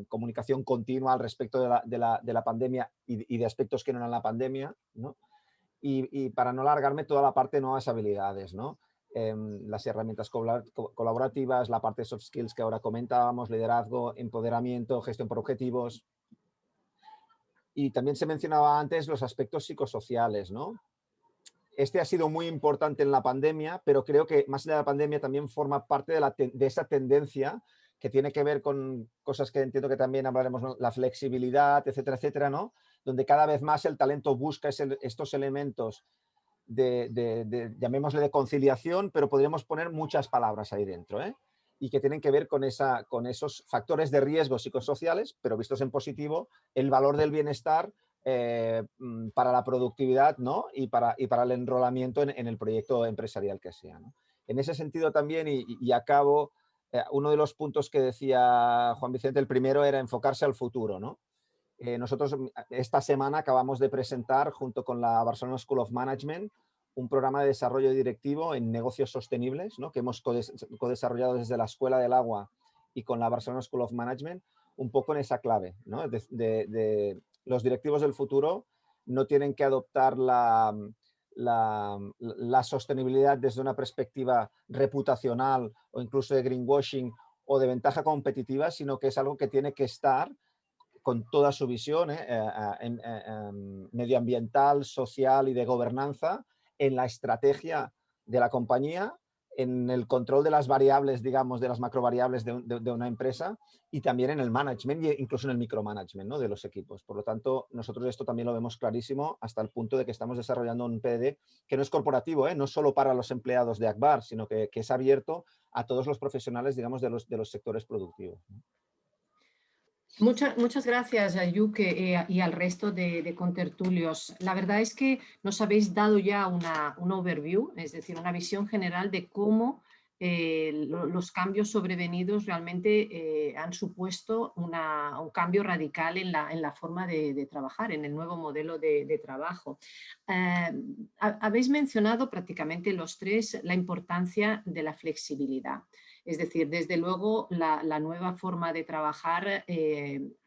Comunicación continua al respecto de la pandemia y de aspectos que no eran la pandemia, ¿no? Y para no alargarme, toda la parte de nuevas habilidades, ¿no? las herramientas colaborativas, la parte de soft skills que ahora comentábamos, liderazgo, empoderamiento, gestión por objetivos. Y también se mencionaba antes los aspectos psicosociales, ¿no? Este ha sido muy importante en la pandemia, pero creo que más allá de la pandemia también forma parte de esa tendencia que tiene que ver con cosas que entiendo que también hablaremos, ¿no? La flexibilidad, etcétera, etcétera, ¿no? Donde cada vez más el talento busca estos elementos llamémosle de conciliación, pero podríamos poner muchas palabras ahí dentro, ¿eh? Y que tienen que ver con esos factores de riesgo psicosociales, pero vistos en positivo, el valor del bienestar para la productividad, ¿no? y para el enrolamiento en el proyecto empresarial que sea, ¿no? En ese sentido también, y acabo, uno de los puntos que decía Juan Vicente, el primero era enfocarse al futuro, ¿no? Nosotros esta semana acabamos de presentar, junto con la Barcelona School of Management, un programa de desarrollo directivo en negocios sostenibles, ¿no? Que hemos co-desarrollado desde la Escuela del Agua y con la Barcelona School of Management, un poco en esa clave, ¿no? Los directivos del futuro no tienen que adoptar la sostenibilidad desde una perspectiva reputacional o incluso de greenwashing o de ventaja competitiva, sino que es algo que tiene que estar con toda su visión medioambiental, social y de gobernanza en la estrategia de la compañía, en el control de las variables, digamos, de las macrovariables de una empresa y también en el management e incluso en el micromanagement, ¿no? De los equipos. Por lo tanto, nosotros esto también lo vemos clarísimo hasta el punto de que estamos desarrollando un PDD que no es corporativo, no solo para los empleados de Akbar, sino que es abierto a todos los profesionales, digamos, de los sectores productivos, ¿no? Muchas gracias, Ayuk, y al resto de contertulios. La verdad es que nos habéis dado ya un overview, es decir, una visión general de cómo los cambios sobrevenidos realmente han supuesto un cambio radical en la forma de trabajar, en el nuevo modelo de trabajo. Habéis mencionado prácticamente los tres la importancia de la flexibilidad. Es decir, desde luego la nueva forma de trabajar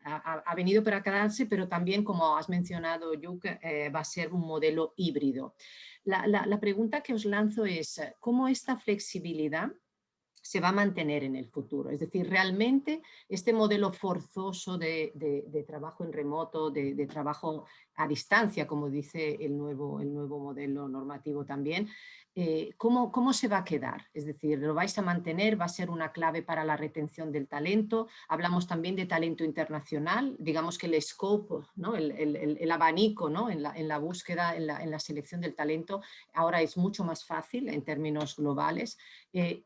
ha venido para quedarse, pero también, como has mencionado, Yuk, va a ser un modelo híbrido. La pregunta que os lanzo es, ¿cómo esta flexibilidad se va a mantener en el futuro? Es decir, realmente este modelo forzoso de trabajo en remoto, de trabajo a distancia, como dice el nuevo modelo normativo también, ¿cómo se va a quedar? Es decir, ¿lo vais a mantener? ¿Va a ser una clave para la retención del talento? Hablamos también de talento internacional, digamos que el scope, ¿no? el abanico, ¿no? en la búsqueda, en la selección del talento, ahora es mucho más fácil en términos globales.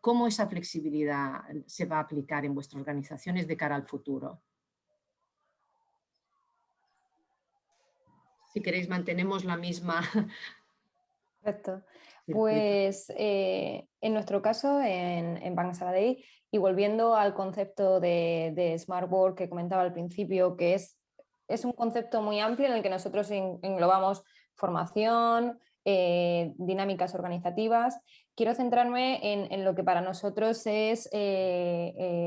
¿Cómo esa flexibilidad se va a aplicar en vuestras organizaciones de cara al futuro? Si queréis, mantenemos la misma... Perfecto. Pues en nuestro caso, en Banc Sabadell, y volviendo al concepto de Smart Work que comentaba al principio, que es un concepto muy amplio en el que nosotros englobamos formación, dinámicas organizativas. Quiero centrarme en lo que para nosotros es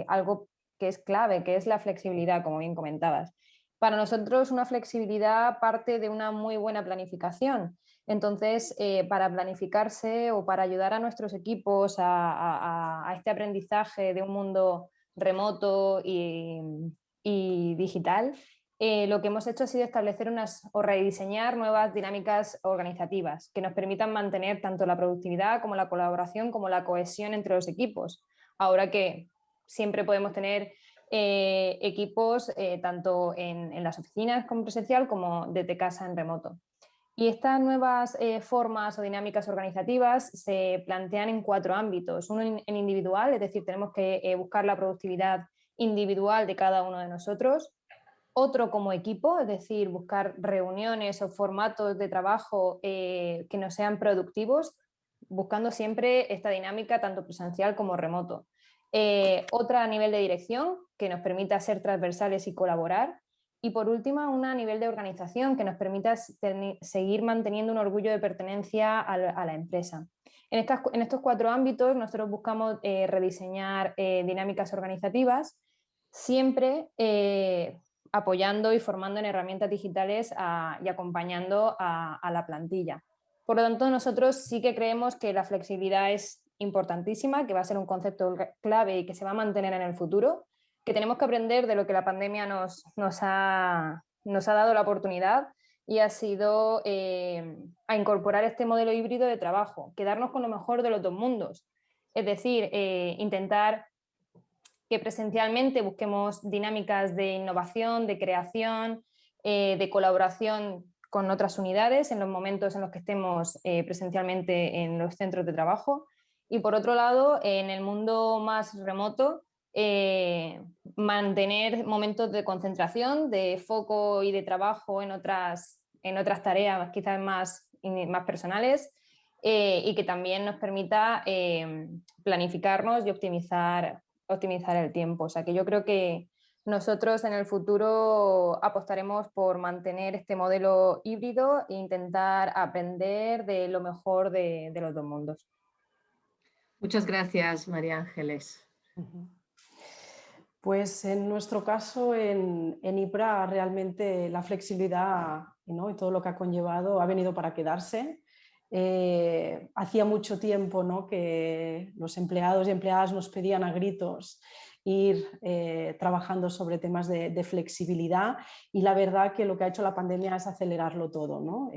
algo que es clave, que es la flexibilidad, como bien comentabas. Para nosotros una flexibilidad parte de una muy buena planificación. Entonces, para planificarse o para ayudar a nuestros equipos a este aprendizaje de un mundo remoto y digital, lo que hemos hecho ha sido establecer o rediseñar nuevas dinámicas organizativas que nos permitan mantener tanto la productividad como la colaboración como la cohesión entre los equipos. Ahora que siempre podemos tener equipos tanto en las oficinas como presencial como desde casa en remoto. Y estas nuevas formas o dinámicas organizativas se plantean en 4 ámbitos. Uno en individual, es decir, tenemos que buscar la productividad individual de cada uno de nosotros. Otro como equipo, es decir, buscar reuniones o formatos de trabajo que nos sean productivos, buscando siempre esta dinámica tanto presencial como remoto. Otra a nivel de dirección, que nos permita ser transversales y colaborar. Y por último, una a nivel de organización que nos permita seguir manteniendo un orgullo de pertenencia a la empresa. En estos 4 ámbitos nosotros buscamos rediseñar dinámicas organizativas, siempre apoyando y formando en herramientas digitales y acompañando a la plantilla. Por lo tanto, nosotros sí que creemos que la flexibilidad es importantísima, que va a ser un concepto clave y que se va a mantener en el futuro, que tenemos que aprender de lo que la pandemia nos ha dado la oportunidad, y ha sido a incorporar este modelo híbrido de trabajo, quedarnos con lo mejor de los dos mundos. Es decir, intentar que presencialmente busquemos dinámicas de innovación, de creación, de colaboración con otras unidades en los momentos en los que estemos presencialmente en los centros de trabajo. Y por otro lado, en el mundo más remoto, mantener momentos de concentración, de foco y de trabajo en otras tareas quizás más personales, y que también nos permita planificarnos y optimizar el tiempo. O sea que yo creo que nosotros en el futuro apostaremos por mantener este modelo híbrido e intentar aprender de lo mejor de los dos mundos. Muchas gracias, María Ángeles. Pues en nuestro caso, en IPRA, realmente la flexibilidad, ¿no?, y todo lo que ha conllevado ha venido para quedarse. Hacía mucho tiempo, ¿no?, que los empleados y empleadas nos pedían a gritos ir trabajando sobre temas de flexibilidad, y la verdad que lo que ha hecho la pandemia es acelerarlo todo, ¿no?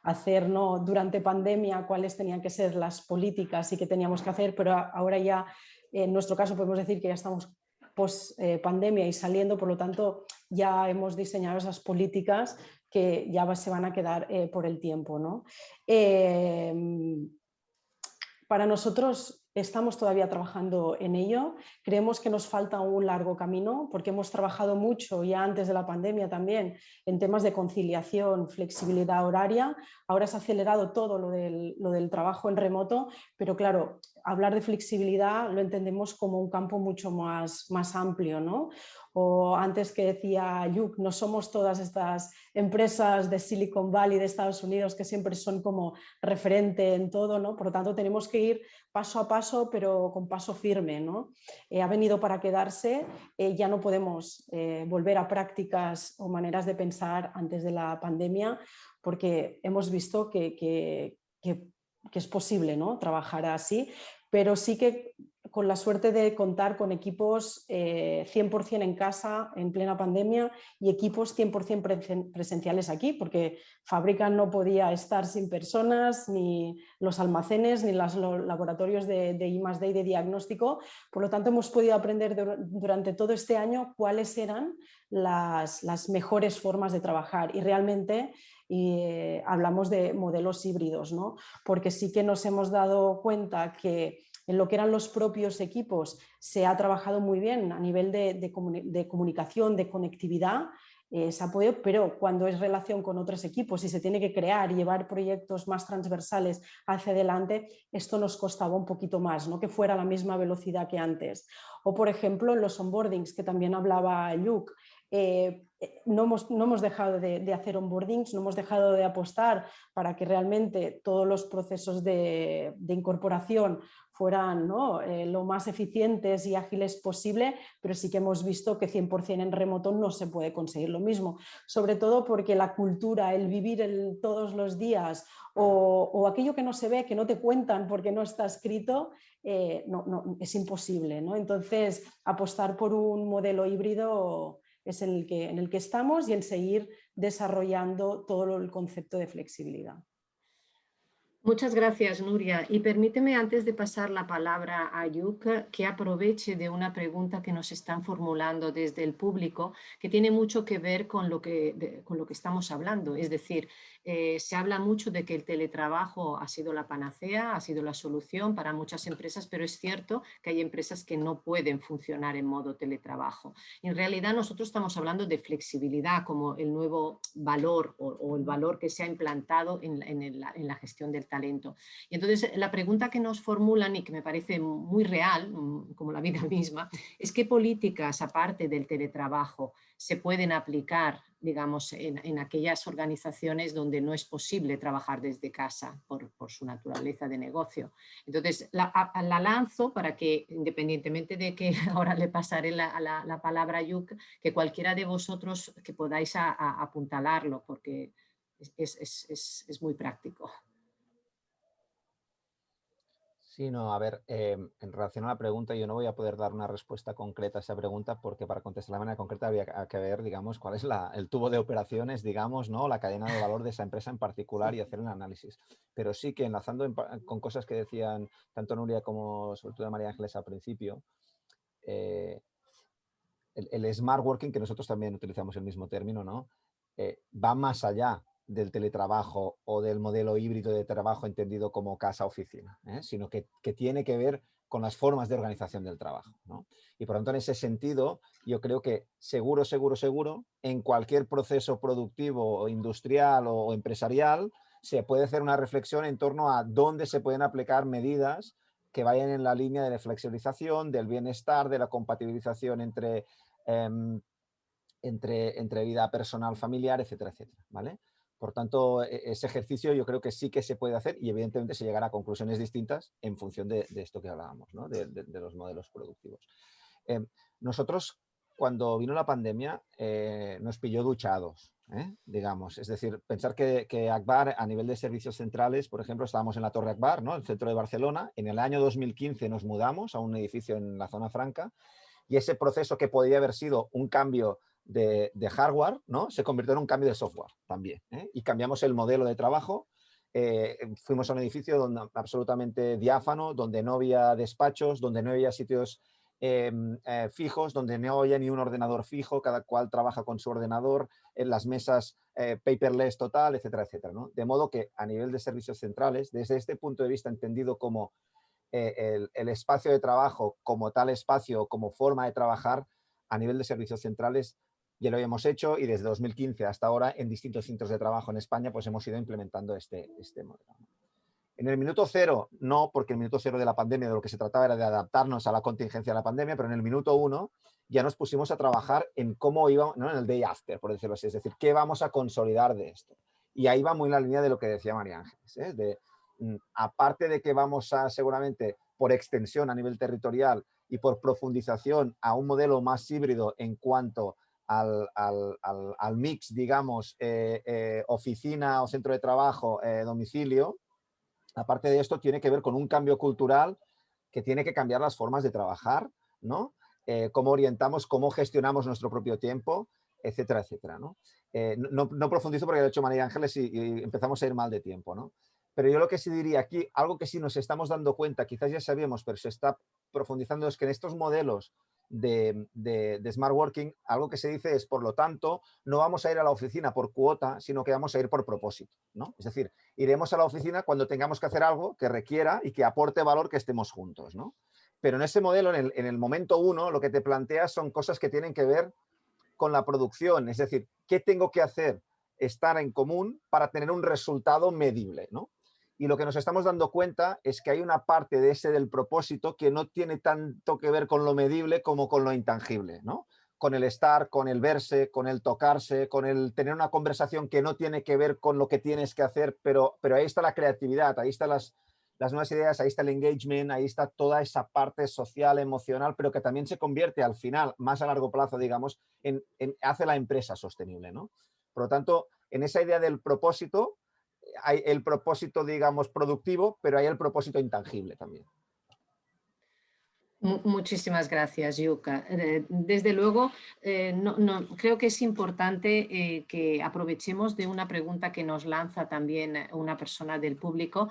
Hacer, ¿no?, durante pandemia cuáles tenían que ser las políticas y qué teníamos que hacer, pero ahora ya en nuestro caso podemos decir que ya estamos post pandemia y saliendo, por lo tanto ya hemos diseñado esas políticas que ya se van a quedar por el tiempo, ¿no? Para nosotros estamos todavía trabajando en ello, creemos que nos falta un largo camino porque hemos trabajado mucho ya antes de la pandemia también en temas de conciliación, flexibilidad horaria. Ahora se ha acelerado todo lo del trabajo en remoto, pero claro, hablar de flexibilidad lo entendemos como un campo mucho más amplio, ¿no? O antes que decía Yuk, no somos todas estas empresas de Silicon Valley de Estados Unidos que siempre son como referente en todo, ¿no? Por lo tanto, tenemos que ir paso a paso, pero con paso firme, ¿no? Ha venido para quedarse, ya no podemos volver a prácticas o maneras de pensar antes de la pandemia, porque hemos visto que es posible, ¿no?, trabajar así, pero sí que con la suerte de contar con equipos 100% en casa en plena pandemia y equipos 100% presenciales aquí, porque fábrica no podía estar sin personas, ni los almacenes, ni los laboratorios de I+D y de diagnóstico. Por lo tanto, hemos podido aprender durante todo este año cuáles eran las mejores formas de trabajar, y realmente hablamos de modelos híbridos, ¿no? Porque sí que nos hemos dado cuenta que en lo que eran los propios equipos se ha trabajado muy bien a nivel de comunicación, de conectividad, se ha podido, pero cuando es relación con otros equipos y se tiene que crear y llevar proyectos más transversales hacia adelante, esto nos costaba un poquito más, no que fuera a la misma velocidad que antes. O por ejemplo, los onboardings, que también hablaba Luke. No hemos dejado de hacer onboardings, no hemos dejado de apostar para que realmente todos los procesos de incorporación fueran, ¿no?, lo más eficientes y ágiles posible, pero sí que hemos visto que 100% en remoto no se puede conseguir lo mismo, sobre todo porque la cultura, el vivir todos los días o aquello que no se ve, que no te cuentan porque no está escrito, no, es imposible, ¿no? Entonces, apostar por un modelo híbrido es en el que estamos y en seguir desarrollando todo el concepto de flexibilidad. Muchas gracias, Nuria. Y permíteme, antes de pasar la palabra a Yuk, que aproveche de una pregunta que nos están formulando desde el público, que tiene mucho que ver con lo que estamos hablando. Es decir, se habla mucho de que el teletrabajo ha sido la panacea, ha sido la solución para muchas empresas, pero es cierto que hay empresas que no pueden funcionar en modo teletrabajo. En realidad, nosotros estamos hablando de flexibilidad como el nuevo valor o el valor que se ha implantado en la gestión del talento. Y entonces la pregunta que nos formulan y que me parece muy real, como la vida misma, es qué políticas, aparte del teletrabajo, se pueden aplicar, digamos, en aquellas organizaciones donde no es posible trabajar desde casa por su naturaleza de negocio. Entonces la lanzo para que, independientemente de que ahora le pasaré la palabra a Yuk, que cualquiera de vosotros que podáis apuntalarlo, porque es muy práctico. Sí, no, a ver, en relación a la pregunta, yo no voy a poder dar una respuesta concreta a esa pregunta porque para contestar de manera concreta habría que ver, digamos, cuál es el tubo de operaciones, digamos, ¿no? La cadena de valor de esa empresa en particular y hacer un análisis. Pero sí que enlazando con cosas que decían tanto Nuria como sobre todo María Ángeles al principio, el smart working, que nosotros también utilizamos el mismo término, ¿no? Va más allá del teletrabajo o del modelo híbrido de trabajo entendido como casa-oficina, sino que tiene que ver con las formas de organización del trabajo, ¿no? Y por lo tanto, en ese sentido, yo creo que seguro, en cualquier proceso productivo o industrial o empresarial, se puede hacer una reflexión en torno a dónde se pueden aplicar medidas que vayan en la línea de la flexibilización, del bienestar, de la compatibilización entre vida personal, familiar, etcétera, etcétera, ¿vale? Por tanto, ese ejercicio yo creo que sí que se puede hacer y evidentemente se llegará a conclusiones distintas en función de esto que hablábamos, ¿no? de los modelos productivos. Nosotros, cuando vino la pandemia, nos pilló duchados, digamos. Es decir, pensar que Agbar, a nivel de servicios centrales, por ejemplo, estábamos en la Torre Agbar, ¿no? El centro de Barcelona. En el año 2015 nos mudamos a un edificio en la zona franca y ese proceso que podía haber sido un cambio de hardware, ¿no? Se convirtió en un cambio de software también, y cambiamos el modelo de trabajo. Fuimos a un edificio absolutamente diáfano, donde no había despachos, donde no había sitios fijos, donde no había ni un ordenador fijo, cada cual trabaja con su ordenador, en las mesas paperless total, etcétera, etcétera, ¿no? De modo que a nivel de servicios centrales, desde este punto de vista entendido como el espacio de trabajo como tal espacio, como forma de trabajar, a nivel de servicios centrales ya lo habíamos hecho y desde 2015 hasta ahora en distintos centros de trabajo en España pues hemos ido implementando este modelo. En el minuto cero, no, porque el minuto cero de la pandemia de lo que se trataba era de adaptarnos a la contingencia de la pandemia, pero en el minuto uno ya nos pusimos a trabajar en cómo íbamos, ¿no? En el day after, por decirlo así, es decir, qué vamos a consolidar de esto. Y ahí va muy en la línea de lo que decía María Ángeles, aparte de que vamos a seguramente por extensión a nivel territorial y por profundización a un modelo más híbrido en cuanto al mix, digamos, oficina o centro de trabajo, domicilio. Aparte de esto, tiene que ver con un cambio cultural que tiene que cambiar las formas de trabajar, ¿no? Cómo orientamos, cómo gestionamos nuestro propio tiempo, etcétera, etcétera, ¿no? No profundizo porque lo ha hecho María Ángeles y empezamos a ir mal de tiempo, ¿no? Pero yo lo que sí diría aquí, algo que sí nos estamos dando cuenta, quizás ya sabíamos, pero se está profundizando, es que en estos modelos de smart working, algo que se dice es, por lo tanto, no vamos a ir a la oficina por cuota, sino que vamos a ir por propósito, ¿no? Es decir, iremos a la oficina cuando tengamos que hacer algo que requiera y que aporte valor que estemos juntos, ¿no? Pero en ese modelo, en el momento uno, lo que te planteas son cosas que tienen que ver con la producción, es decir, ¿qué tengo que hacer? Estar en común para tener un resultado medible, ¿no? Y lo que nos estamos dando cuenta es que hay una parte de ese del propósito que no tiene tanto que ver con lo medible como con lo intangible, ¿no? Con el estar, con el verse, con el tocarse, con el tener una conversación que no tiene que ver con lo que tienes que hacer, pero ahí está la creatividad, ahí están las nuevas ideas, ahí está el engagement, ahí está toda esa parte social, emocional, pero que también se convierte al final, más a largo plazo, digamos, hace la empresa sostenible, ¿no? Por lo tanto, en esa idea del propósito, hay el propósito, digamos, productivo, pero hay el propósito intangible también. Muchísimas gracias, Yuka. Desde luego, creo que es importante que aprovechemos de una pregunta que nos lanza también una persona del público,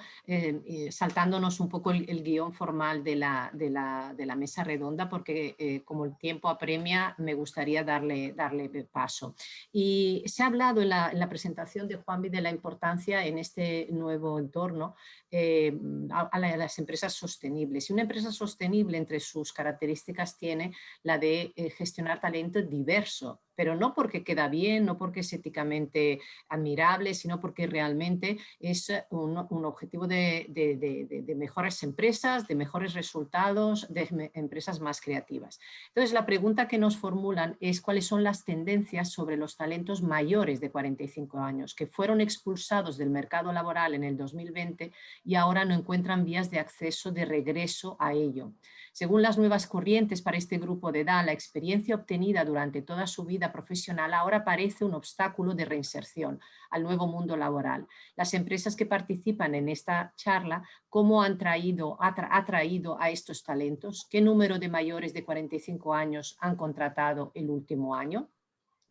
saltándonos un poco el guión formal de la mesa redonda, porque como el tiempo apremia, me gustaría darle paso. Y se ha hablado en la presentación de Juanvi de la importancia en este nuevo entorno a las empresas sostenibles. Y una empresa sostenible entre sus características tiene la de gestionar talento diverso, pero no porque queda bien, no porque es éticamente admirable, sino porque realmente es un objetivo de mejores empresas, de mejores resultados, de empresas más creativas. Entonces, la pregunta que nos formulan es cuáles son las tendencias sobre los talentos mayores de 45 años que fueron expulsados del mercado laboral en el 2020 y ahora no encuentran vías de acceso de regreso a ello. Según las nuevas corrientes para este grupo de edad, la experiencia obtenida durante toda su vida vida profesional ahora parece un obstáculo de reinserción al nuevo mundo laboral. Las empresas que participan en esta charla, ¿cómo ha traído a estos talentos? ¿Qué número de mayores de 45 años han contratado el último año?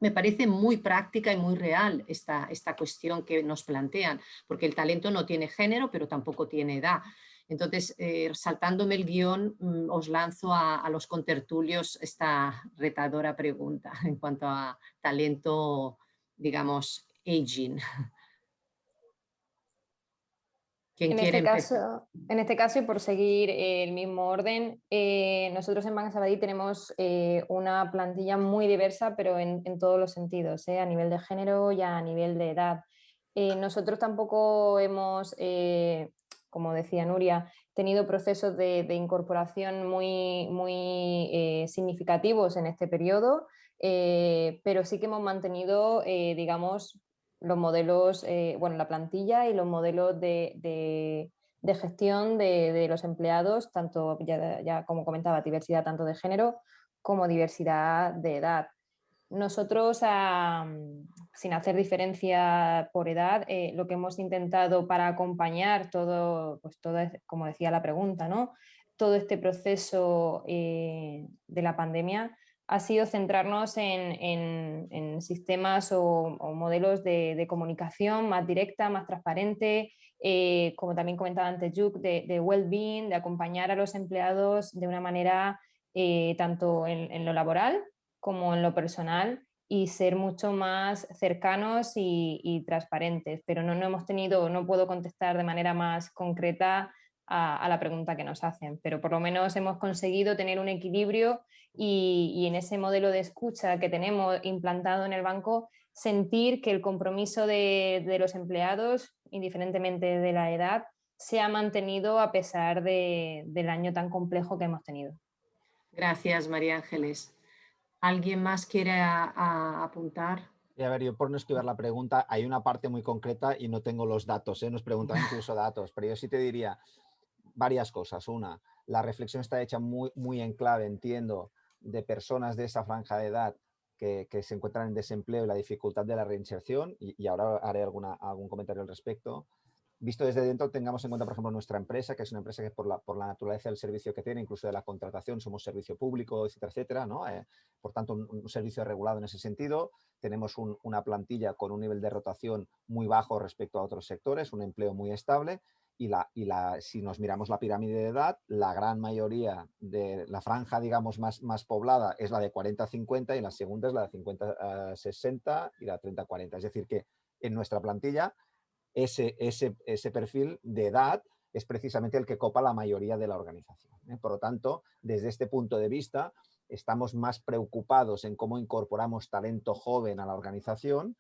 Me parece muy práctica y muy real esta cuestión que nos plantean, porque el talento no tiene género, pero tampoco tiene edad. Entonces, saltándome el guión, os lanzo a los contertulios esta retadora pregunta en cuanto a talento, digamos, aging. ¿Quién quiere empezar? En este caso, y por seguir el mismo orden, nosotros en Banca Sabadell tenemos una plantilla muy diversa, pero en todos los sentidos, a nivel de género y a nivel de edad. Nosotros tampoco hemos, como decía Nuria, tenido procesos de incorporación muy significativos en este periodo, pero sí que hemos mantenido, digamos, los modelos, bueno, la plantilla y los modelos de gestión de los empleados, tanto, ya como comentaba, diversidad tanto de género como diversidad de edad. Nosotros, sin hacer diferencia por edad, lo que hemos intentado para acompañar todo, como decía la pregunta, ¿no? Todo este proceso de la pandemia ha sido centrarnos en sistemas o modelos de comunicación más directa, más transparente, como también comentaba antes Juk, de well-being, de acompañar a los empleados de una manera tanto en lo laboral como en lo personal, y ser mucho más cercanos y transparentes. Pero no hemos tenido, no puedo contestar de manera más concreta a la pregunta que nos hacen, pero por lo menos hemos conseguido tener un equilibrio y en ese modelo de escucha que tenemos implantado en el banco, sentir que el compromiso de los empleados, indiferentemente de la edad, se ha mantenido a pesar del año tan complejo que hemos tenido. Gracias, María Ángeles. ¿Alguien más quiere apuntar? Y a ver, yo por no esquivar la pregunta, hay una parte muy concreta y no tengo los datos, nos preguntan incluso datos, pero yo sí te diría varias cosas. Una, la reflexión está hecha muy en clave, entiendo, de personas de esa franja de edad que se encuentran en desempleo y la dificultad de la reinserción, y ahora haré algún comentario al respecto. Visto desde dentro, tengamos en cuenta, por ejemplo, nuestra empresa, que es una empresa que por la naturaleza del servicio que tiene, incluso de la contratación, somos servicio público, etcétera, etcétera, ¿no? Por tanto, un servicio regulado en ese sentido. Tenemos una plantilla con un nivel de rotación muy bajo respecto a otros sectores, un empleo muy estable, y si nos miramos la pirámide de edad, la gran mayoría de la franja, digamos, más poblada es la de 40-50 y la segunda es la de 50-60 y la 30-40. Es decir, que en nuestra plantilla ese perfil de edad es precisamente el que copa la mayoría de la organización. Por lo tanto, desde este punto de vista, estamos más preocupados en cómo incorporamos talento joven a la organización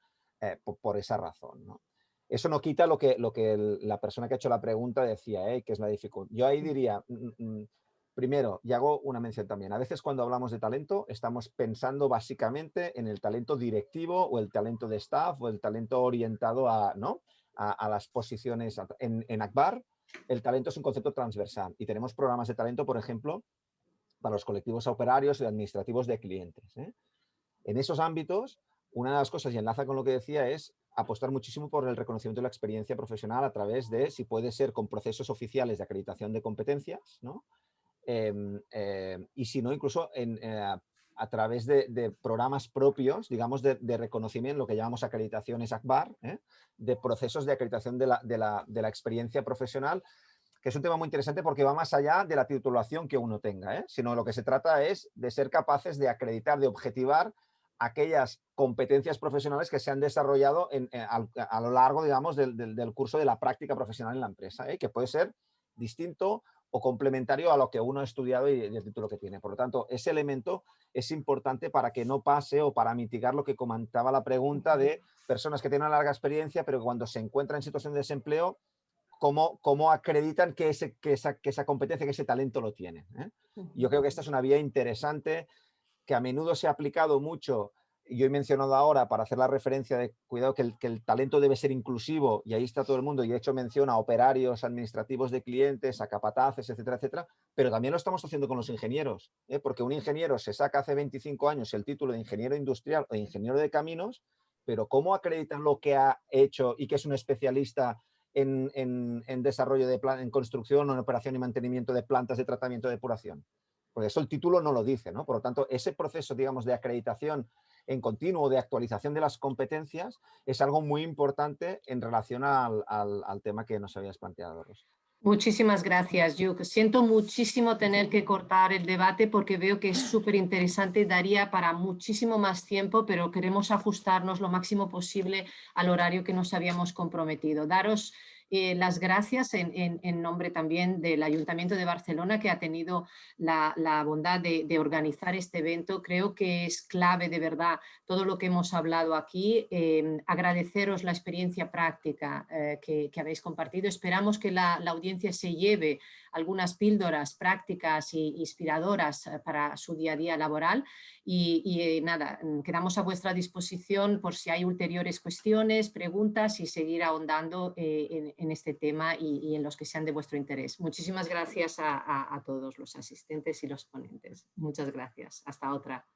por esa razón, ¿no? Eso no quita lo que la persona que ha hecho la pregunta decía, que es la dificultad. Yo ahí diría, primero, y hago una mención también, a veces cuando hablamos de talento estamos pensando básicamente en el talento directivo o el talento de staff o el talento orientado a, ¿no?, a las posiciones. En Akbar, el talento es un concepto transversal y tenemos programas de talento, por ejemplo, para los colectivos operarios y administrativos de clientes. En esos ámbitos, una de las cosas, y enlaza con lo que decía, es apostar muchísimo por el reconocimiento de la experiencia profesional a través de, si puede ser, con procesos oficiales de acreditación de competencias, ¿no? Y si no, incluso a través de programas propios, digamos, de reconocimiento, lo que llamamos acreditaciones Akbar, de procesos de acreditación de la experiencia profesional, que es un tema muy interesante porque va más allá de la titulación que uno tenga, sino lo que se trata es de ser capaces de acreditar, de objetivar aquellas competencias profesionales que se han desarrollado a lo largo, digamos, del curso de la práctica profesional en la empresa, que puede ser distinto o complementario a lo que uno ha estudiado y el título que tiene. Por lo tanto, ese elemento es importante para que no pase o para mitigar lo que comentaba la pregunta de personas que tienen una larga experiencia, pero que cuando se encuentran en situación de desempleo, ¿cómo acreditan que esa competencia, que ese talento lo tienen? Yo creo que esta es una vía interesante que a menudo se ha aplicado mucho Yo he mencionado ahora, para hacer la referencia de cuidado, que el talento debe ser inclusivo, y ahí está todo el mundo, y he hecho mención a operarios administrativos de clientes, a capataces, etcétera, etcétera, pero también lo estamos haciendo con los ingenieros, porque un ingeniero se saca hace 25 años el título de ingeniero industrial o ingeniero de caminos, pero ¿cómo acreditar lo que ha hecho y que es un especialista en desarrollo en construcción o en operación y mantenimiento de plantas de tratamiento de depuración? Por eso el título no lo dice, ¿no? Por lo tanto, ese proceso, digamos, de acreditación en continuo, de actualización de las competencias, es algo muy importante en relación al tema que nos habías planteado, Rosa. Muchísimas gracias, Yuk. Siento muchísimo tener que cortar el debate porque veo que es súper interesante y daría para muchísimo más tiempo, pero queremos ajustarnos lo máximo posible al horario que nos habíamos comprometido. Daros las gracias en nombre también del Ayuntamiento de Barcelona, que ha tenido la bondad de organizar este evento. Creo que es clave, de verdad, todo lo que hemos hablado aquí. Agradeceros la experiencia práctica que habéis compartido. Esperamos que la audiencia se lleve algunas píldoras prácticas e inspiradoras para su día a día laboral y nada, quedamos a vuestra disposición por si hay ulteriores cuestiones, preguntas y seguir ahondando en este tema y en los que sean de vuestro interés. Muchísimas gracias a todos los asistentes y los ponentes. Muchas gracias. Hasta otra.